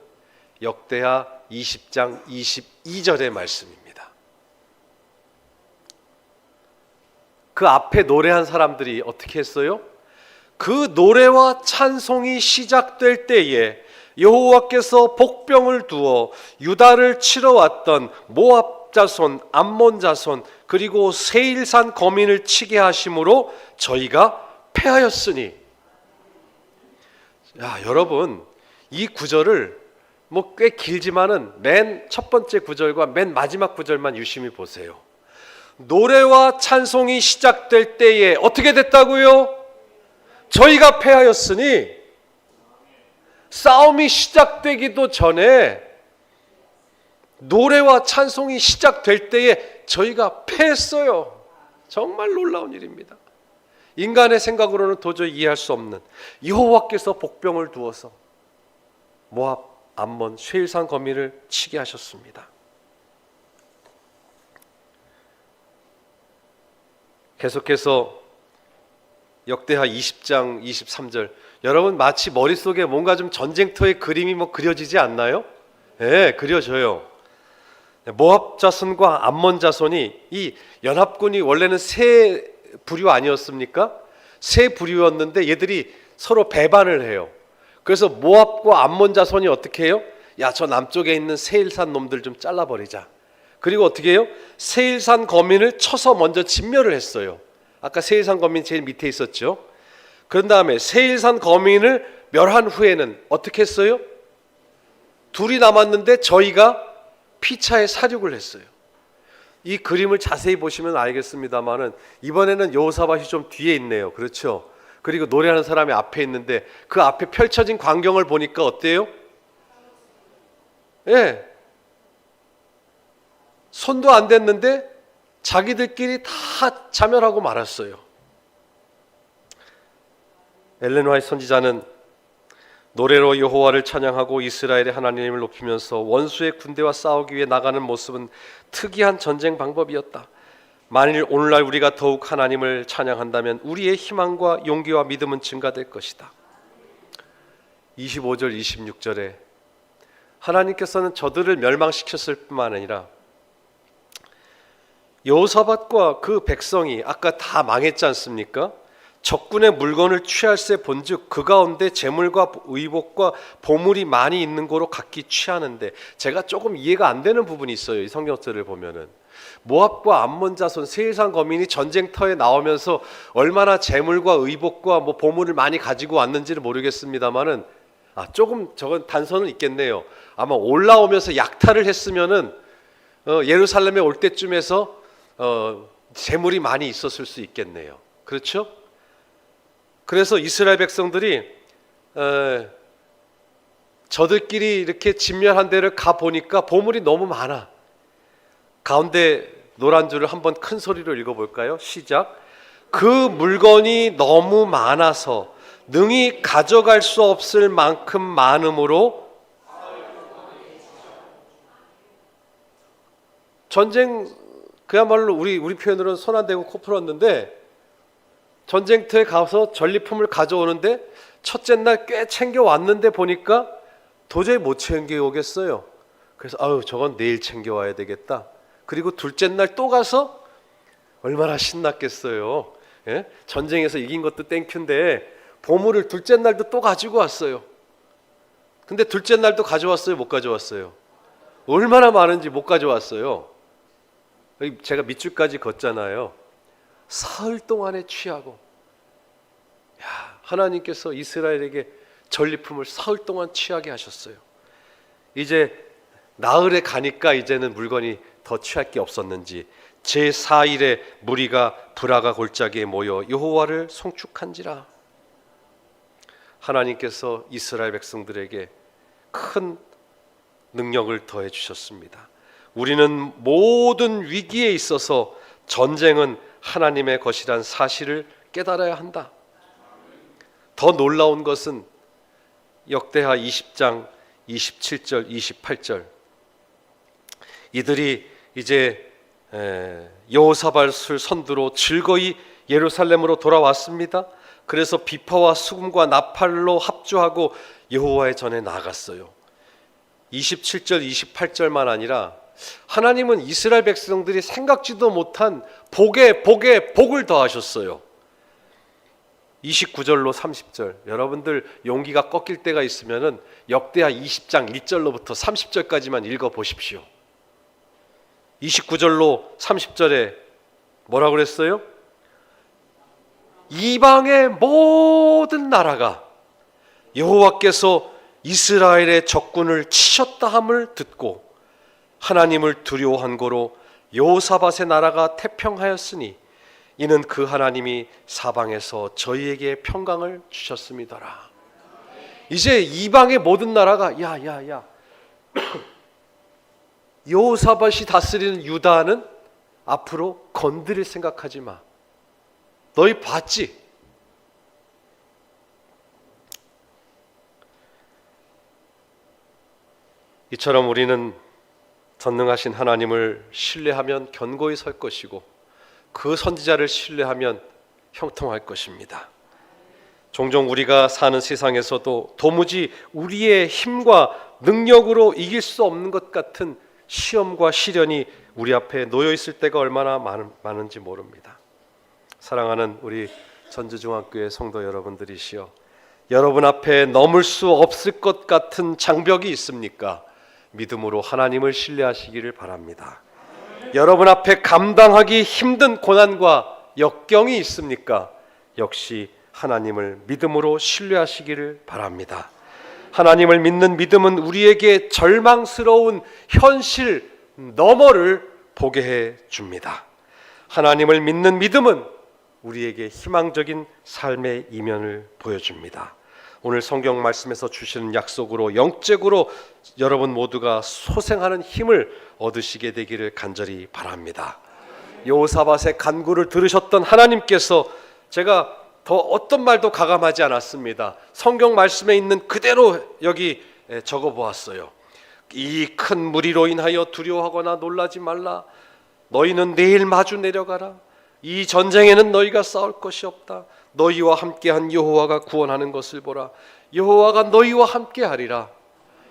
S5: 역대하 20장 22절의 말씀입니다. 그 앞에 노래한 사람들이 어떻게 했어요? 그 노래와 찬송이 시작될 때에 여호와께서 복병을 두어 유다를 치러 왔던 모압 자손, 암몬 자손, 그리고 세일산 거민을 치게 하심으로 저희가 패하였으니. 여러분, 이 구절을 꽤 길지만은 맨 첫 번째 구절과 맨 마지막 구절만 유심히 보세요. 노래와 찬송이 시작될 때에 어떻게 됐다고요? 저희가 패하였으니. 싸움이 시작되기도 전에 노래와 찬송이 시작될 때에 저희가 패했어요. 정말 놀라운 일입니다. 인간의 생각으로는 도저히 이해할 수 없는 여호와께서 복병을 두어서 모압, 암몬, 쉐일산 거민을 치게 하셨습니다. 계속해서 역대하 20장 23절, 여러분 마치 머릿속에 뭔가 좀 전쟁터의 그림이 그려지지 않나요? 네, 그려져요. 모압 자손과 암몬 자손이 이 연합군이 원래는 세 부류 아니었습니까? 세 부류였는데 얘들이 서로 배반을 해요. 그래서 모압과 암몬 자손이 어떻게 해요? 야, 저 남쪽에 있는 세일산 놈들 좀 잘라버리자. 그리고 어떻게 해요? 세일산 거민을 쳐서 먼저 진멸을 했어요. 아까 세일산 거민 제일 밑에 있었죠. 그런 다음에 세일산 거민을 멸한 후에는 어떻게 했어요? 둘이 남았는데 저희가 피차에 사륙을 했어요. 이 그림을 자세히 보시면 알겠습니다만은 이번에는 여호사밧이 좀 뒤에 있네요. 그렇죠? 그리고 노래하는 사람이 앞에 있는데 그 앞에 펼쳐진 광경을 보니까 어때요? 예. 손도 안 댔는데 자기들끼리 다 자멸하고 말았어요. 엘렌 화이트 선지자는 노래로 여호와를 찬양하고 이스라엘의 하나님을 높이면서 원수의 군대와 싸우기 위해 나가는 모습은 특이한 전쟁 방법이었다. 만일 오늘날 우리가 더욱 하나님을 찬양한다면 우리의 희망과 용기와 믿음은 증가될 것이다. 25절 26절에 하나님께서는 저들을 멸망시켰을 뿐만 아니라 여호사밧과 그 백성이 아까 다 망했지 않습니까? 적군의 물건을 취할세 본즉 그 가운데 재물과 의복과 보물이 많이 있는 거로 각기 취하는데, 제가 조금 이해가 안 되는 부분이 있어요. 이 성경들을 보면은 모압과 암몬 자손 세일산 거민이 전쟁터에 나오면서 얼마나 재물과 의복과 뭐 보물을 많이 가지고 왔는지는 모르겠습니다만은 조금 저건 단서는 있겠네요. 아마 올라오면서 약탈을 했으면은 예루살렘에 올 때쯤에서 재물이 많이 있었을 수 있겠네요. 그렇죠? 그래서 이스라엘 백성들이 저들끼리 이렇게 진멸한 데를 가 보니까 보물이 너무 많아. 가운데 노란 줄을 한번 큰 소리로 읽어볼까요? 시작. 그 물건이 너무 많아서 능히 가져갈 수 없을 만큼 많음으로 전쟁, 그야말로 우리 표현으로는 손 안 대고 코 풀었는데, 전쟁터에 가서 전리품을 가져오는데 첫째 날 꽤 챙겨왔는데 보니까 도저히 못 챙겨오겠어요. 그래서 저건 내일 챙겨와야 되겠다. 그리고 둘째 날 또 가서 얼마나 신났겠어요. 예? 전쟁에서 이긴 것도 땡큐인데 보물을 둘째 날도 또 가지고 왔어요. 근데 둘째 날도 가져왔어요? 못 가져왔어요? 얼마나 많은지 못 가져왔어요. 제가 밑줄까지 걷잖아요. 사흘 동안에 취하고, 하나님께서 이스라엘에게 전리품을 사흘 동안 취하게 하셨어요. 이제 나흘에 가니까 이제는 물건이 더 취할 게 없었는지 제4일에 무리가 브라가 골짜기에 모여 여호와를 송축한지라. 하나님께서 이스라엘 백성들에게 큰 능력을 더해 주셨습니다. 우리는 모든 위기에 있어서 전쟁은 하나님의 것이란 사실을 깨달아야 한다. 더 놀라운 것은 역대하 20장 27절 28절 이들이 이제 여호사밧을 선두로 즐거이 예루살렘으로 돌아왔습니다. 그래서 비파와 수금과 나팔로 합주하고 여호와의 전에 나갔어요. 27절 28절만 아니라 하나님은 이스라엘 백성들이 생각지도 못한 복에 복을 더하셨어요. 29절로 30절, 여러분들 용기가 꺾일 때가 있으면은 역대하 20장 1절로부터 30절까지만 읽어보십시오. 29절로 30절에 뭐라고 그랬어요? 이방의 모든 나라가 여호와께서 이스라엘의 적군을 치셨다 함을 듣고 하나님을 두려워한 고로 여호사밧의 나라가 태평하였으니 이는 그 하나님이 사방에서 저희에게 평강을 주셨음이더라. 이제 이방의 모든 나라가 야 여호사밧이 다스리는 유다는 앞으로 건드릴 생각하지 마. 너희 봤지? 이처럼 우리는 전능하신 하나님을 신뢰하면 견고히 설 것이고 그 선지자를 신뢰하면 형통할 것입니다. 종종 우리가 사는 세상에서도 도무지 우리의 힘과 능력으로 이길 수 없는 것 같은 시험과 시련이 우리 앞에 놓여 있을 때가 얼마나 많은지 모릅니다. 사랑하는 우리 전주중학교의 성도 여러분들이시여, 여러분 앞에 넘을 수 없을 것 같은 장벽이 있습니까? 믿음으로 하나님을 신뢰하시기를 바랍니다. 여러분 앞에 감당하기 힘든 고난과 역경이 있습니까? 역시 하나님을 믿음으로 신뢰하시기를 바랍니다. 하나님을 믿는 믿음은 우리에게 절망스러운 현실 너머를 보게 해 줍니다. 하나님을 믿는 믿음은 우리에게 희망적인 삶의 이면을 보여줍니다. 오늘 성경 말씀에서 주시는 약속으로 영적으로 여러분 모두가 소생하는 힘을 얻으시게 되기를 간절히 바랍니다. 여호사밧의 간구를 들으셨던 하나님께서, 제가 더 어떤 말도 가감하지 않았습니다. 성경 말씀에 있는 그대로 여기 적어 보았어요. 이 큰 무리로 인하여 두려워하거나 놀라지 말라. 너희는 내일 마주 내려가라. 이 전쟁에는 너희가 싸울 것이 없다. 너희와 함께한 여호와가 구원하는 것을 보라. 여호와가 너희와 함께하리라.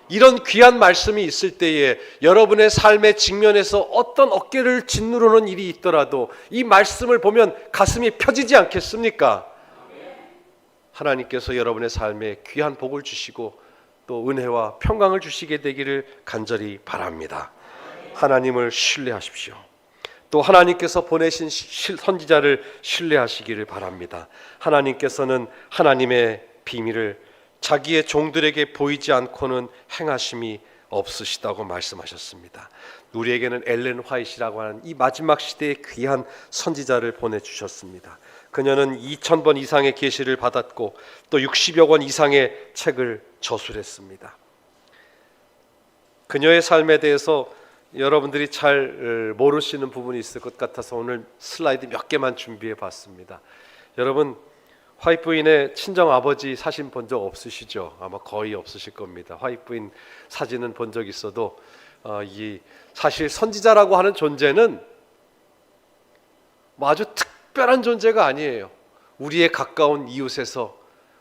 S5: 이런 귀한 말씀이 있을 때에 여러분의 삶의 직면에서 어떤 어깨를 짓누르는 일이 있더라도 이 말씀을 보면 가슴이 펴지지 않겠습니까? 하나님께서 여러분의 삶에 귀한 복을 주시고 또 은혜와 평강을 주시게 되기를 간절히 바랍니다. 하나님을 신뢰하십시오. 또 하나님께서 보내신 선지자를 신뢰하시기를 바랍니다. 하나님께서는 하나님의 비밀을 자기의 종들에게 보이지 않고는 행하심이 없으시다고 말씀하셨습니다. 우리에게는 엘렌 화이트라고 하는 이 마지막 시대의 귀한 선지자를 보내주셨습니다. 그녀는 2000번 이상의 계시를 받았고 또 60여 권 이상의 책을 저술했습니다. 그녀의 삶에 대해서 여러분들이 잘 모르시는 부분이 있을 것 같아서 오늘 슬라이드 몇 개만 준비해 봤습니다. 여러분, 화이트 부인의 친정 아버지 사진 본 적 없으시죠? 아마 거의 없으실 겁니다. 화이트 부인 사진은 본 적 있어도 이 사실 선지자라고 하는 존재는 뭐 아주 특별한 존재가 아니에요. 우리의 가까운 이웃에서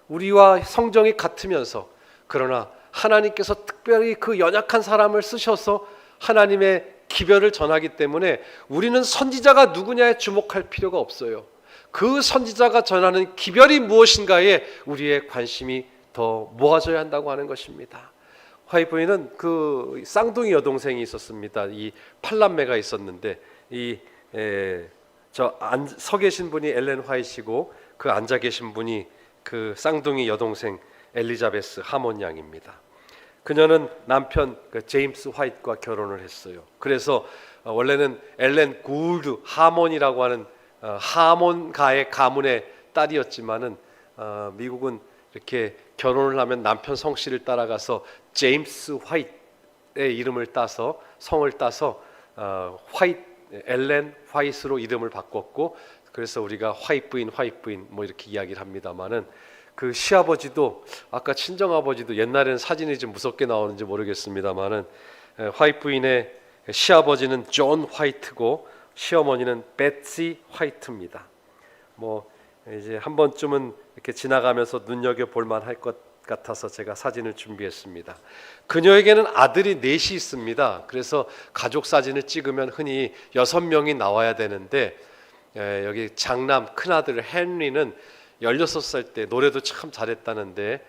S5: 우리와 성정이 같으면서, 그러나 하나님께서 특별히 그 연약한 사람을 쓰셔서 하나님의 기별을 전하기 때문에 우리는 선지자가 누구냐에 주목할 필요가 없어요. 그 선지자가 전하는 기별이 무엇인가에 우리의 관심이 더 모아져야 한다고 하는 것입니다. 화이트 부인은 그 쌍둥이 여동생이 있었습니다. 이 팔남매가 있었는데 서 계신 분이 엘렌 화이트이고 그 앉아 계신 분이 그 쌍둥이 여동생 엘리자베스 하몬 양입니다. 그녀는 남편 제임스 화이트과 결혼을 했어요. 그래서 원래는 엘렌 구울드 하몬이라고 하는 하몬가의 가문의 딸이었지만은 미국은 이렇게 결혼을 하면 남편 성씨를 따라가서 제임스 화이트의 이름을 따서 성을 따서 엘렌 화이트로 이름을 바꿨고, 그래서 우리가 화이트 부인 뭐 이렇게 이야기를 합니다만은 그 시아버지도, 아까 친정아버지도 옛날에는 사진이 좀 무섭게 나오는지 모르겠습니다만은 화이트 부인의 시아버지는 존 화이트고 시어머니는 베티 화이트입니다. 뭐 이제 한 번쯤은 이렇게 지나가면서 눈여겨 볼 만할 것 같아서 제가 사진을 준비했습니다. 그녀에게는 아들이 넷이 있습니다. 그래서 가족 사진을 찍으면 흔히 6명이 나와야 되는데 여기 장남 큰아들 헨리는 16살 때 노래도 참 잘했다는데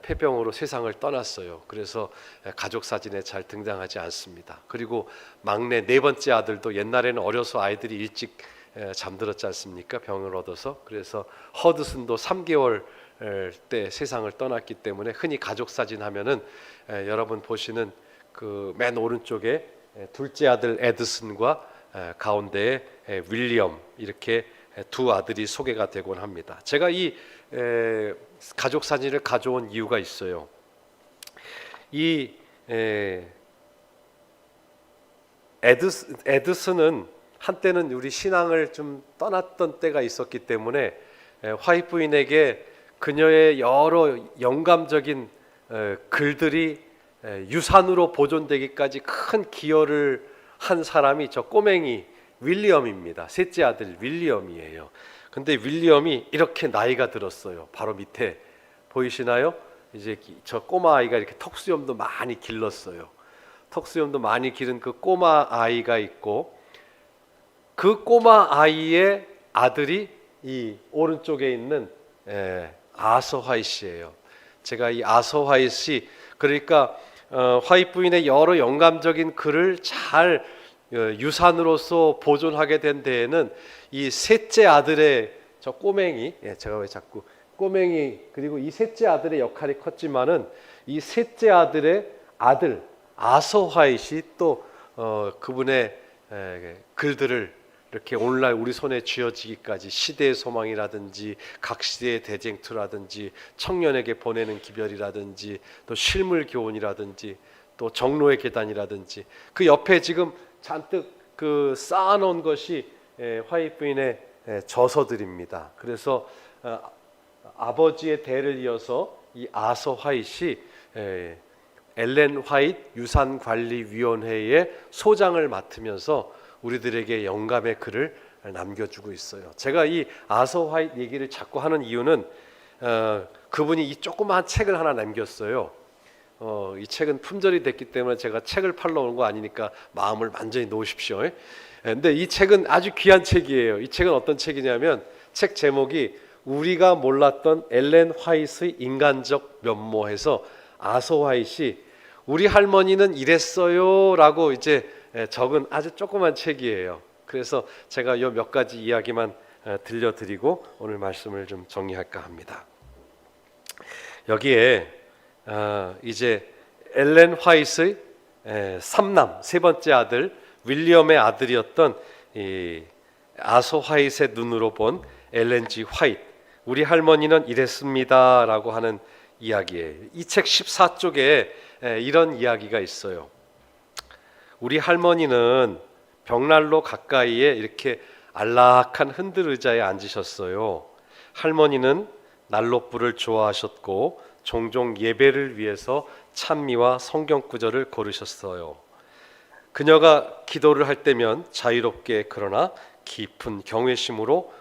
S5: 폐병으로 세상을 떠났어요. 그래서 가족 사진에 잘 등장하지 않습니다. 그리고 막내 네 번째 아들도 옛날에는 어려서 아이들이 일찍 잠들었지 않습니까? 병을 얻어서. 그래서 허드슨도 3개월 때 세상을 떠났기 때문에 흔히 가족 사진 하면은 여러분 보시는 그 맨 오른쪽에 둘째 아들 에드슨과 가운데에 윌리엄, 이렇게 두 아들이 소개가 되곤 합니다. 제가 이 가족 사진을 가져온 이유가 있어요. 이 에드슨은 한때는 우리 신앙을 좀 떠났던 때가 있었기 때문에 화이트 부인에게 그녀의 여러 영감적인 글들이 유산으로 보존되기까지 큰 기여를 한 사람이 저 꼬맹이 윌리엄입니다. 셋째 아들 윌리엄이에요. 근데 윌리엄이 이렇게 나이가 들었어요. 바로 밑에 보이시나요? 이제 저 꼬마 아이가 이렇게 턱수염도 많이 길렀어요. 턱수염도 많이 기른 그 꼬마 아이가 있고 그 꼬마 아이의 아들이 이 오른쪽에 있는 아서 화이트예요. 제가 이 아서 화이트 그러니까 화이트 부인의 여러 영감적인 글을 잘 유산으로서 보존하게 된 데에는 이 셋째 아들의 저 꼬맹이, 제가 왜 자꾸 꼬맹이 그리고 이 셋째 아들의 역할이 컸지만은 이 셋째 아들의 아들 아서 화이트이 또 그분의 글들을 이렇게 오늘날 우리 손에 쥐어지기까지 시대의 소망이라든지 각 시대의 대쟁투라든지 청년에게 보내는 기별이라든지 또 실물 교훈이라든지 또 정로의 계단이라든지 그 옆에 지금 잔뜩 그 쌓아놓은 것이 화이트 부인의 저서들입니다. 그래서 아버지의 대를 이어서 이 아서 화이트이 엘렌 화이트 유산관리위원회의 소장을 맡으면서 우리들에게 영감의 글을 남겨주고 있어요. 제가 이 아서 화이트 얘기를 자꾸 하는 이유는 그분이 이 조그마한 책을 하나 남겼어요. 이 책은 품절이 됐기 때문에 제가 책을 팔러 온 거 아니니까 마음을 완전히 놓으십시오. 근데 이 책은 아주 귀한 책이에요. 이 책은 어떤 책이냐면 책 제목이 우리가 몰랐던 엘렌 화이트의 인간적 면모에서 아서 화이트이 우리 할머니는 이랬어요 라고 이제 적은 아주 조그만 책이에요. 그래서 제가 요 몇 가지 이야기만 들려드리고 오늘 말씀을 좀 정리할까 합니다. 여기에 이제 엘렌 화이트의 삼남 세 번째 아들 윌리엄의 아들이었던 이 아서 화이트의 눈으로 본 엘렌 G 화이트 우리 할머니는 이랬습니다라고 하는 이야기예요. 이 책 14쪽에 이런 이야기가 있어요. 우리 할머니는 벽난로 가까이에 이렇게 안락한 흔들 의자에 앉으셨어요. 할머니는 난로불을 좋아하셨고 종종 예배를 위해서 찬미와 성경 구절을 고르셨어요. 그녀가 기도를 할 때면 자유롭게 그러나 깊은 경외심으로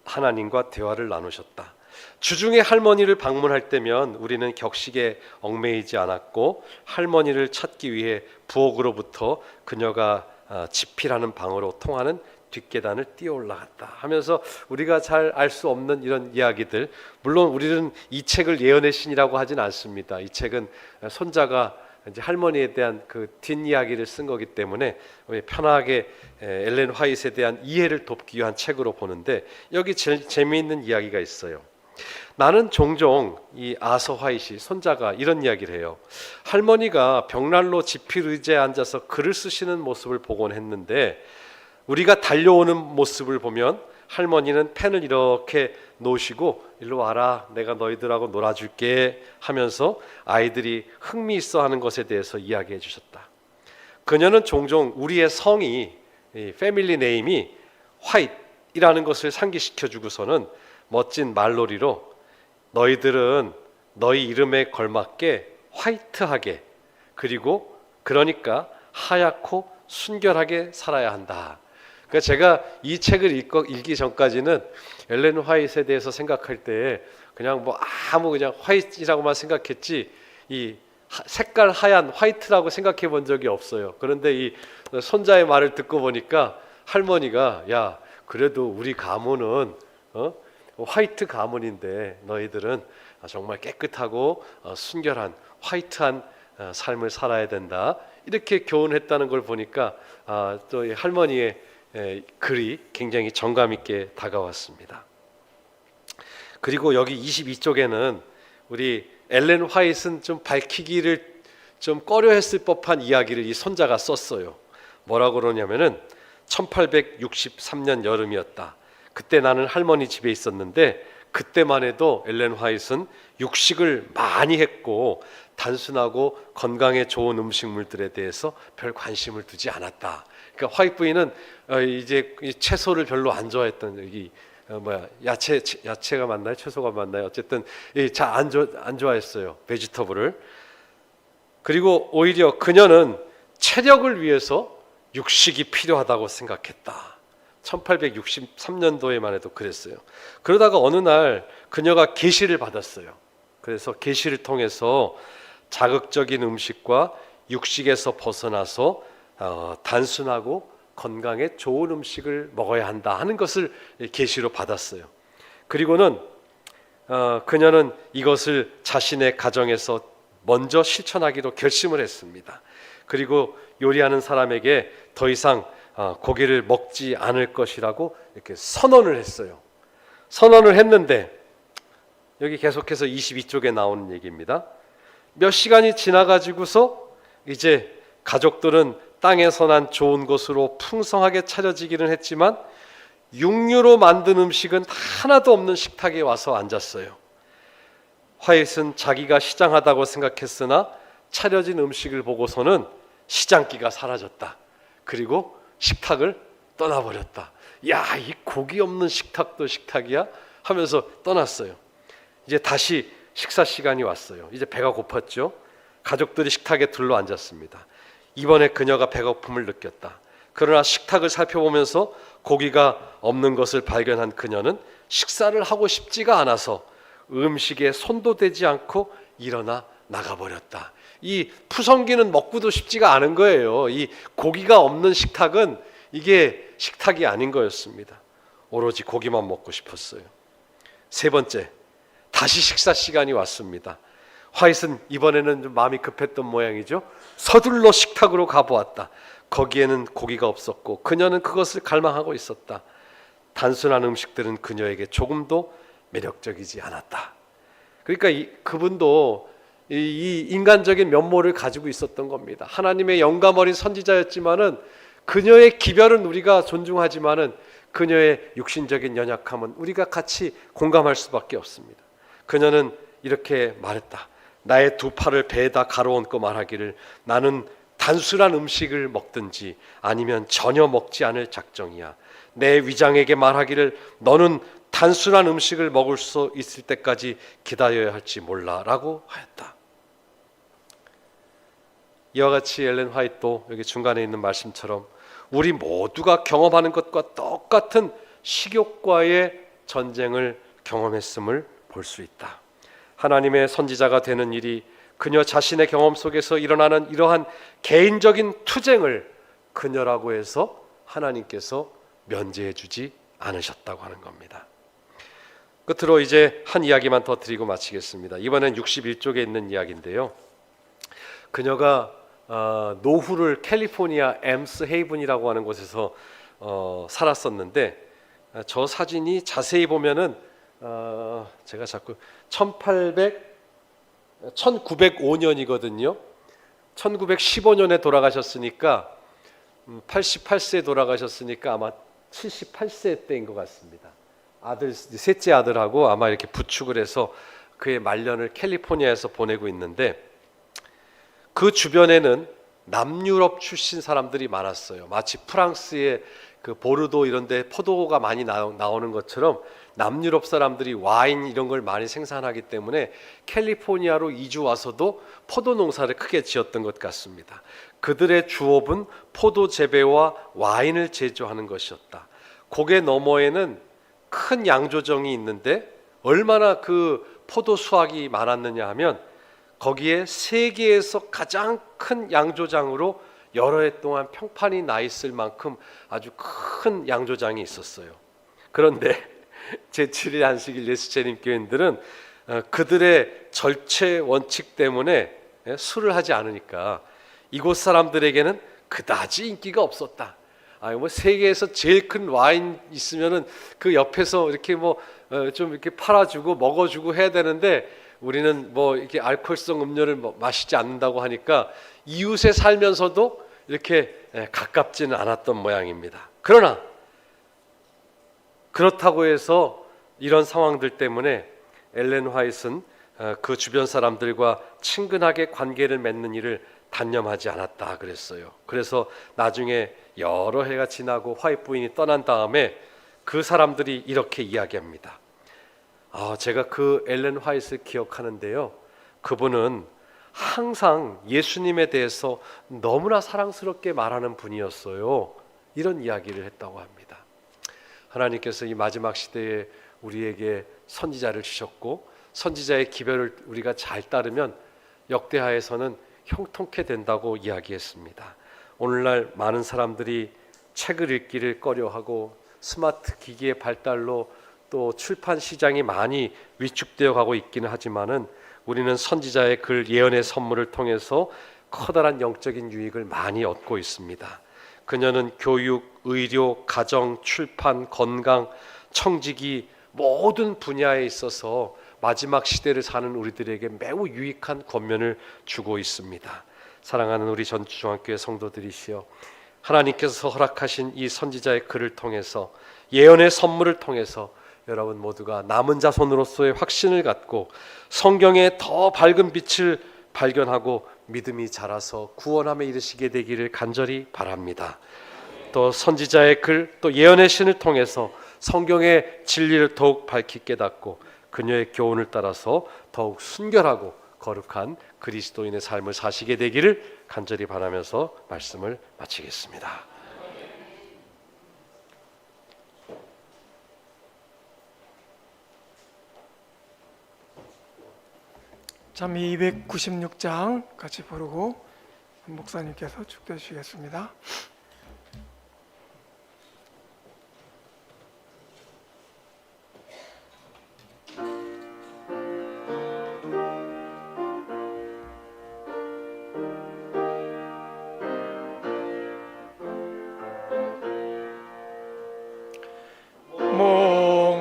S5: 하나님과 대화를 나누셨다. 주중에 할머니를 방문할 때면 우리는 격식에 얽매이지 않았고 할머니를 찾기 위해 부엌으로부터 그녀가 집필하는 방으로 통하는 뒷계단을 뛰어 올라갔다 하면서 우리가 잘 알 수 없는 이런 이야기들, 물론 우리는 이 책을 예언의 신이라고 하진 않습니다. 이 책은 손자가 이제 할머니에 대한 그 뒷이야기를 쓴 거기 때문에 편하게 엘렌 화이트에 대한 이해를 돕기 위한 책으로 보는데 여기 제일 재미있는 이야기가 있어요. 나는 종종 이 아서 화이트 손자가 이런 이야기를 해요. 할머니가 벽난로 지필 의자에 앉아서 글을 쓰시는 모습을 보곤 했는데 우리가 달려오는 모습을 보면 할머니는 펜을 이렇게 놓으시고 일로 와라 내가 너희들하고 놀아줄게 하면서 아이들이 흥미있어 하는 것에 대해서 이야기해 주셨다. 그녀는 종종 우리의 성이 패밀리 네임이 화이트이라는 것을 상기시켜 주고서는 멋진 말놀이로 너희들은 너희 이름에 걸맞게 화이트하게 그리고 그러니까 하얗고 순결하게 살아야 한다. 그러니까 제가 이 책을 읽기 전까지는 엘렌 화이트에 대해서 생각할 때 그냥 뭐 아무 그냥 화이트라고만 생각했지 이 색깔 하얀 화이트라고 생각해 본 적이 없어요. 그런데 이 손자의 말을 듣고 보니까 할머니가 야 그래도 우리 가문은 화이트 가문인데 너희들은 정말 깨끗하고 순결한 화이트한 삶을 살아야 된다 이렇게 교훈했다는 걸 보니까 또 할머니의 글이 굉장히 정감 있게 다가왔습니다. 그리고 여기 22쪽에는 우리 엘렌 화이트는 좀 밝히기를 좀 꺼려했을 법한 이야기를 이 손자가 썼어요. 뭐라고 그러냐면은 1863년 여름이었다. 그때 나는 할머니 집에 있었는데 그때만 해도 엘렌 화이트는 육식을 많이 했고 단순하고 건강에 좋은 음식물들에 대해서 별 관심을 두지 않았다. 그러니까 화이트 부인은 이제 채소를 별로 안 좋아했던 여기 야채가 맞나요? 채소가 맞나요? 어쨌든 잘 안 좋아했어요. 베지터블을. 그리고 오히려 그녀는 체력을 위해서 육식이 필요하다고 생각했다. 1863년도에만 해도 그랬어요. 그러다가 어느 날 그녀가 계시를 받았어요. 그래서 계시를 통해서 자극적인 음식과 육식에서 벗어나서 단순하고 건강에 좋은 음식을 먹어야 한다 하는 것을 계시로 받았어요. 그리고는 그녀는 이것을 자신의 가정에서 먼저 실천하기로 결심을 했습니다. 그리고 요리하는 사람에게 더 이상 고기를 먹지 않을 것이라고 이렇게 선언을 했어요. 선언을 했는데 여기 계속해서 22쪽에 나오는 얘기입니다. 몇 시간이 지나가지고서 이제 가족들은 땅에서 난 좋은 것으로 풍성하게 차려지기는 했지만 육류로 만든 음식은 하나도 없는 식탁에 와서 앉았어요. 화이트는 자기가 시장하다고 생각했으나 차려진 음식을 보고서는 시장기가 사라졌다. 그리고 식탁을 떠나버렸다. 야, 이 고기 없는 식탁도 식탁이야? 하면서 떠났어요. 이제 다시 식사 시간이 왔어요. 이제 배가 고팠죠. 가족들이 식탁에 둘러앉았습니다. 이번에 그녀가 배고픔을 느꼈다. 그러나 식탁을 살펴보면서 고기가 없는 것을 발견한 그녀는 식사를 하고 싶지가 않아서 음식에 손도 대지 않고 일어나 나가버렸다. 이 푸성기는 먹고도 싶지가 않은 거예요. 이 고기가 없는 식탁은 이게 식탁이 아닌 거였습니다. 오로지 고기만 먹고 싶었어요. 세 번째, 다시 식사 시간이 왔습니다. 화이트는 이번에는 좀 마음이 급했던 모양이죠. 서둘러 식탁으로 가보았다. 거기에는 고기가 없었고 그녀는 그것을 갈망하고 있었다. 단순한 음식들은 그녀에게 조금도 매력적이지 않았다. 그러니까 그분도 이 인간적인 면모를 가지고 있었던 겁니다. 하나님의 영감 어린 선지자였지만은 그녀의 기별은 우리가 존중하지만은 그녀의 육신적인 연약함은 우리가 같이 공감할 수밖에 없습니다. 그녀는 이렇게 말했다. 나의 두 팔을 배에다 가로얹고 말하기를 나는 단순한 음식을 먹든지 아니면 전혀 먹지 않을 작정이야. 내 위장에게 말하기를 너는 단순한 음식을 먹을 수 있을 때까지 기다려야 할지 몰라 라고 하였다. 이와 같이 엘렌 화이트도 여기 중간에 있는 말씀처럼 우리 모두가 경험하는 것과 똑같은 식욕과의 전쟁을 경험했음을 볼 수 있다. 하나님의 선지자가 되는 일이 그녀 자신의 경험 속에서 일어나는 이러한 개인적인 투쟁을 그녀라고 해서 하나님께서 면제해 주지 않으셨다고 하는 겁니다. 끝으로 이제 한 이야기만 더 드리고 마치겠습니다. 이번엔 61쪽에 있는 이야기인데요. 그녀가 노후를 캘리포니아 엠스 헤이븐이라고 하는 곳에서 살았었는데 저 사진이 자세히 보면은 제가 자꾸 1905년이거든요. 1915년에 돌아가셨으니까 88세에 돌아가셨으니까 아마 78세 때인 것 같습니다. 셋째 아들하고 아마 이렇게 부축을 해서 그의 말년을 캘리포니아에서 보내고 있는데 그 주변에는 남유럽 출신 사람들이 많았어요. 마치 프랑스의 그 보르도 이런 데 포도가 많이 나오는 것처럼 남유럽 사람들이 와인 이런 걸 많이 생산하기 때문에 캘리포니아로 이주 와서도 포도 농사를 크게 지었던 것 같습니다. 그들의 주업은 포도 재배와 와인을 제조하는 것이었다. 고개 너머에는 큰 양조장이 있는데 얼마나 그 포도 수확이 많았느냐 하면 거기에 세계에서 가장 큰 양조장으로 여러 해 동안 평판이 나 있을 만큼 아주 큰 양조장이 있었어요. 그런데 제7일 안식일 예수재림 교인들은 그들의 절체 원칙 때문에 술을 하지 않으니까 이곳 사람들에게는 그다지 인기가 없었다. 뭐 세계에서 제일 큰 와인 있으면은 그 옆에서 이렇게 좀 이렇게 팔아주고 먹어주고 해야 되는데 우리는 이렇게 알코올성 음료를 마시지 않는다고 하니까 이웃에 살면서도 이렇게 가깝지는 않았던 모양입니다. 그러나 그렇다고 해서 이런 상황들 때문에 엘렌 화이트는 그 주변 사람들과 친근하게 관계를 맺는 일을 단념하지 않았다 그랬어요. 그래서 나중에 여러 해가 지나고 화이트 부인이 떠난 다음에 그 사람들이 이렇게 이야기합니다. 제가 그 엘렌 화이트를 기억하는데요. 그분은 항상 예수님에 대해서 너무나 사랑스럽게 말하는 분이었어요. 이런 이야기를 했다고 합니다. 하나님께서 이 마지막 시대에 우리에게 선지자를 주셨고 선지자의 기별을 우리가 잘 따르면 역대하에서는 형통케 된다고 이야기했습니다. 오늘날 많은 사람들이 책을 읽기를 꺼려하고 스마트 기기의 발달로 또 출판 시장이 많이 위축되어 가고 있기는 하지만은 우리는 선지자의 글 예언의 선물을 통해서 커다란 영적인 유익을 많이 얻고 있습니다. 그녀는 교육, 의료, 가정, 출판, 건강, 청지기 모든 분야에 있어서 마지막 시대를 사는 우리들에게 매우 유익한 권면을 주고 있습니다. 사랑하는 우리 전주중앙교회 성도들이시여, 하나님께서 허락하신 이 선지자의 글을 통해서 예언의 선물을 통해서 여러분 모두가 남은 자손으로서의 확신을 갖고 성경의 더 밝은 빛을 발견하고 믿음이 자라서 구원함에 이르시게 되기를 간절히 바랍니다. 또 선지자의 글, 또 예언의 신을 통해서 성경의 진리를 더욱 밝히 깨닫고 그녀의 교훈을 따라서 더욱 순결하고 거룩한 그리스도인의 삶을 사시게 되기를 간절히 바라면서 말씀을 마치겠습니다.
S3: 잠이 296장 같이 부르고 목사님께서 축도해 주시겠습니다.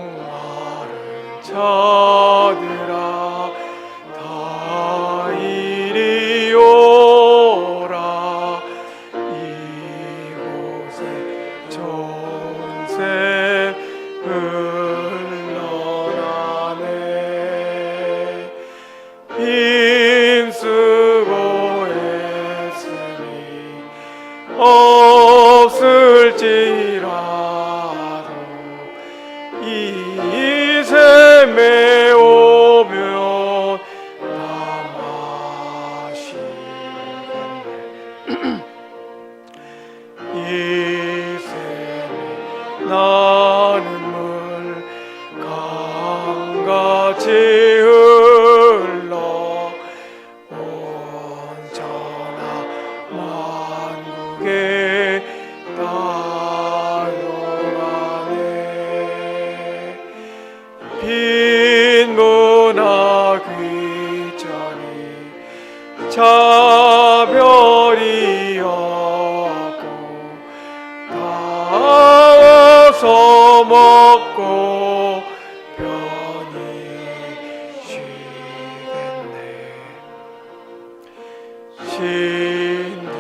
S3: 목마른 자들아 다 이리 오라. 이곳에 전세 흘러나네. 힘쓰고 애쓰니 없을지라도 이 샘에 오면 다 마시겠네. 이 샘에 나는 물 강같이 흘러 온전한 만국에 다용하네. 빈문화 귀전이 차별이 없고 다 어서 먹고 편히 쉬겠네. 신디야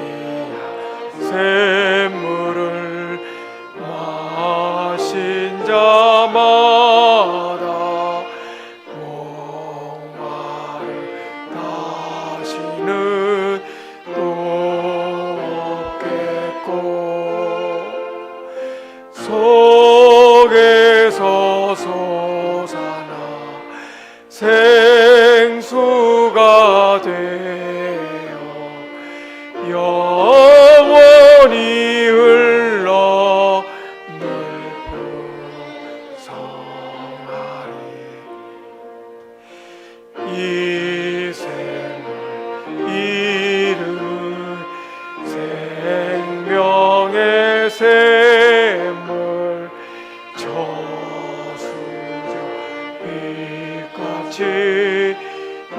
S3: 샘물을 마신 자마다 목마를 다시는 또 없겠고 속에서 솟아나 생수가 되어 영원히 흘러 물풍성하리. 이 샘을 이루는 생명의 샘물 저수저 빛같이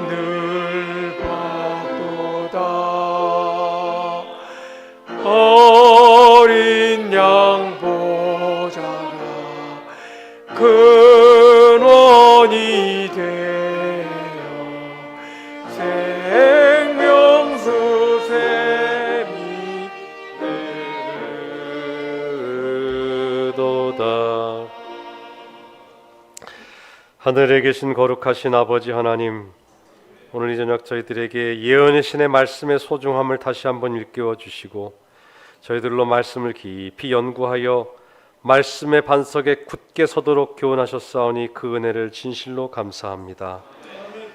S3: 늘 밝도다. 어린 양 보자가 근원이 되어 생명수 샘이
S5: 흐르도다. 하늘에 계신 거룩하신 아버지 하나님, 오늘 이 저녁 저희들에게 예언의 신의 말씀의 소중함을 다시 한번 일깨워 주시고 저희들로 말씀을 깊이 연구하여 말씀의 반석에 굳게 서도록 교훈하셨사오니 그 은혜를 진실로 감사합니다.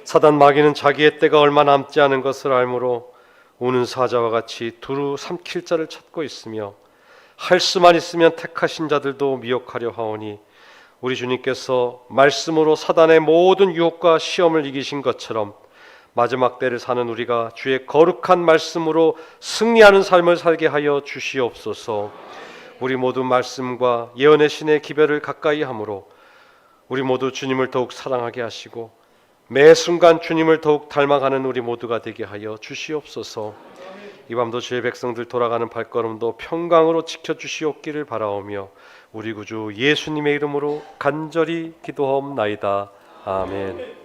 S5: 사단 마귀는 자기의 때가 얼마 남지 않은 것을 알므로 우는 사자와 같이 두루 삼킬 자를 찾고 있으며 할 수만 있으면 택하신 자들도 미혹하려 하오니 우리 주님께서 말씀으로 사단의 모든 유혹과 시험을 이기신 것처럼 마지막 때를 사는 우리가 주의 거룩한 말씀으로 승리하는 삶을 살게 하여 주시옵소서. 우리 모두 말씀과 예언의 신의 기별을 가까이 함으로 우리 모두 주님을 더욱 사랑하게 하시고 매 순간 주님을 더욱 닮아가는 우리 모두가 되게 하여 주시옵소서. 이 밤도 주의 백성들 돌아가는 발걸음도 평강으로 지켜주시옵기를 바라오며 우리 구주 예수님의 이름으로 간절히 기도하옵나이다. 아멘.